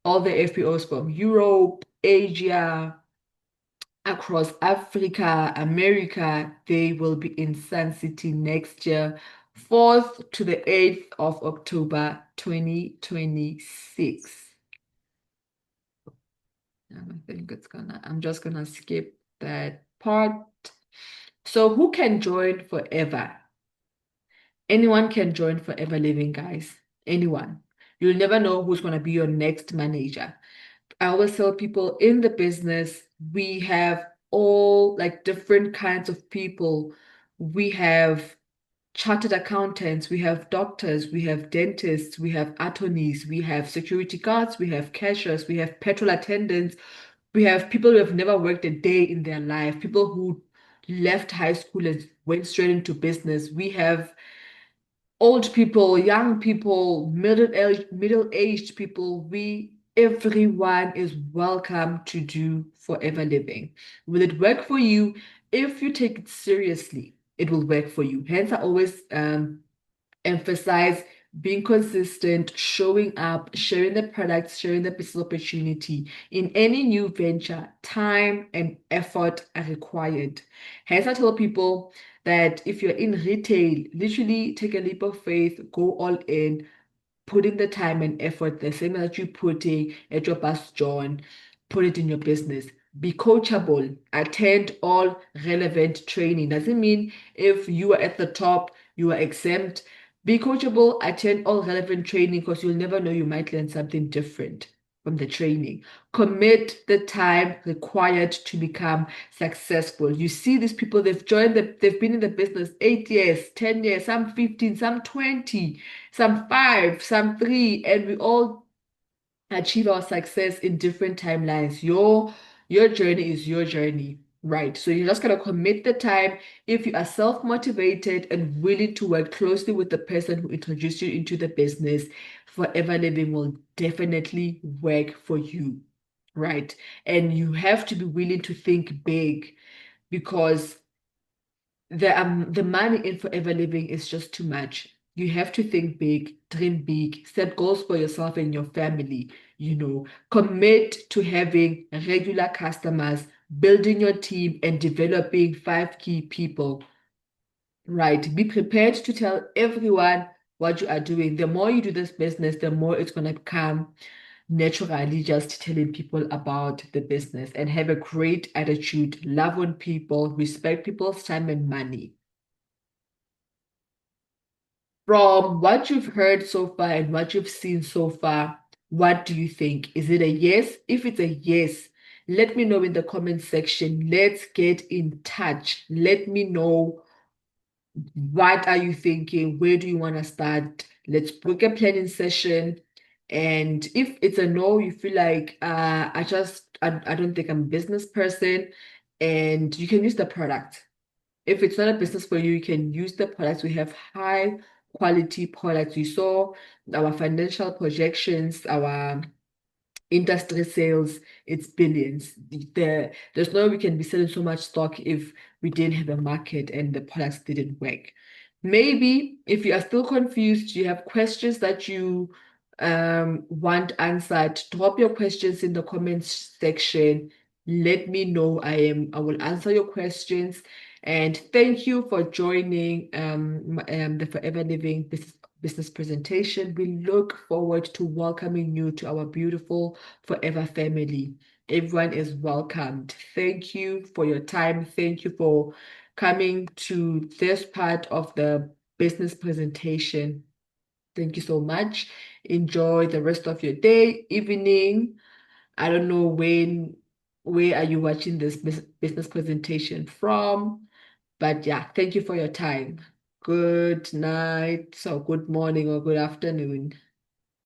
All the FBOs from Europe, Asia, across Africa, America, they will be in Sun City next year, 4th to the 8th of October 2026. I'm just gonna skip that part. So who can join forever? Anyone can join Forever Living, guys. Anyone. You'll never know who's gonna be your next manager. I always tell people in the business, we have all like different kinds of people. We have chartered accountants, we have doctors, we have dentists, we have attorneys, we have security guards, we have cashiers, we have petrol attendants, we have people who have never worked a day in their life, people who left high school and went straight into business. We have old people, young people, middle-aged people. Everyone is welcome to do Forever Living. Will it work for you? If you take it seriously, it will work for you. Hence, I always emphasize being consistent, showing up, sharing the products, sharing the business opportunity. In any new venture, time and effort are required. Hence, I tell people that if you're in retail, literally take a leap of faith, go all in, put in the time and effort, the same that you're putting at your bus, John, put it in your business. Be coachable, attend all relevant training. Doesn't mean if you are at the top, you are exempt. Be coachable, attend all relevant training because you'll never know, you might learn something different from the training. Commit the time required to become successful. You see these people, they've been in the business 8 years, 10 years, some 15, some 20, some 5, some 3, and we all achieve our success in different timelines. Your journey is your journey, right? So you're just gonna commit the time. If you are self-motivated and willing to work closely with the person who introduced you into the business, Forever Living will definitely work for you, right? And you have to be willing to think big because the money in Forever Living is just too much. You have to think big, dream big, set goals for yourself and your family, commit to having regular customers, building your team and developing 5 key people, right? Be prepared to tell everyone what you are doing. The more you do this business, the more it's going to come naturally, just telling people about the business, and have a great attitude, love on people, respect people's time and money. From what you've heard so far and what you've seen so far, what do you think? Is it a yes? If it's a yes, let me know in the comment section. Let's get in touch. Let me know, what are you thinking? Where do you want to start? Let's book a planning session. And if it's a no, you feel like I don't think I'm a business person, and you can use the product. If it's not a business for you, you can use the products. We have high quality products. You saw our financial projections, our industry sales, it's billions. There's no way we can be selling so much stock if we didn't have a market and the products didn't work. Maybe if you are still confused, you have questions that you want answered, drop your questions in the comments section. Let me know. I will answer your questions. And thank you for joining the Forever Living business presentation. We look forward to welcoming you to our beautiful Forever family. Everyone is welcomed. Thank you for your time. Thank you for coming to this part of the business presentation. Thank you so much. Enjoy the rest of your day, evening. I don't know where are you watching this business presentation from, but yeah, thank you for your time. Good night, or good morning, or good afternoon.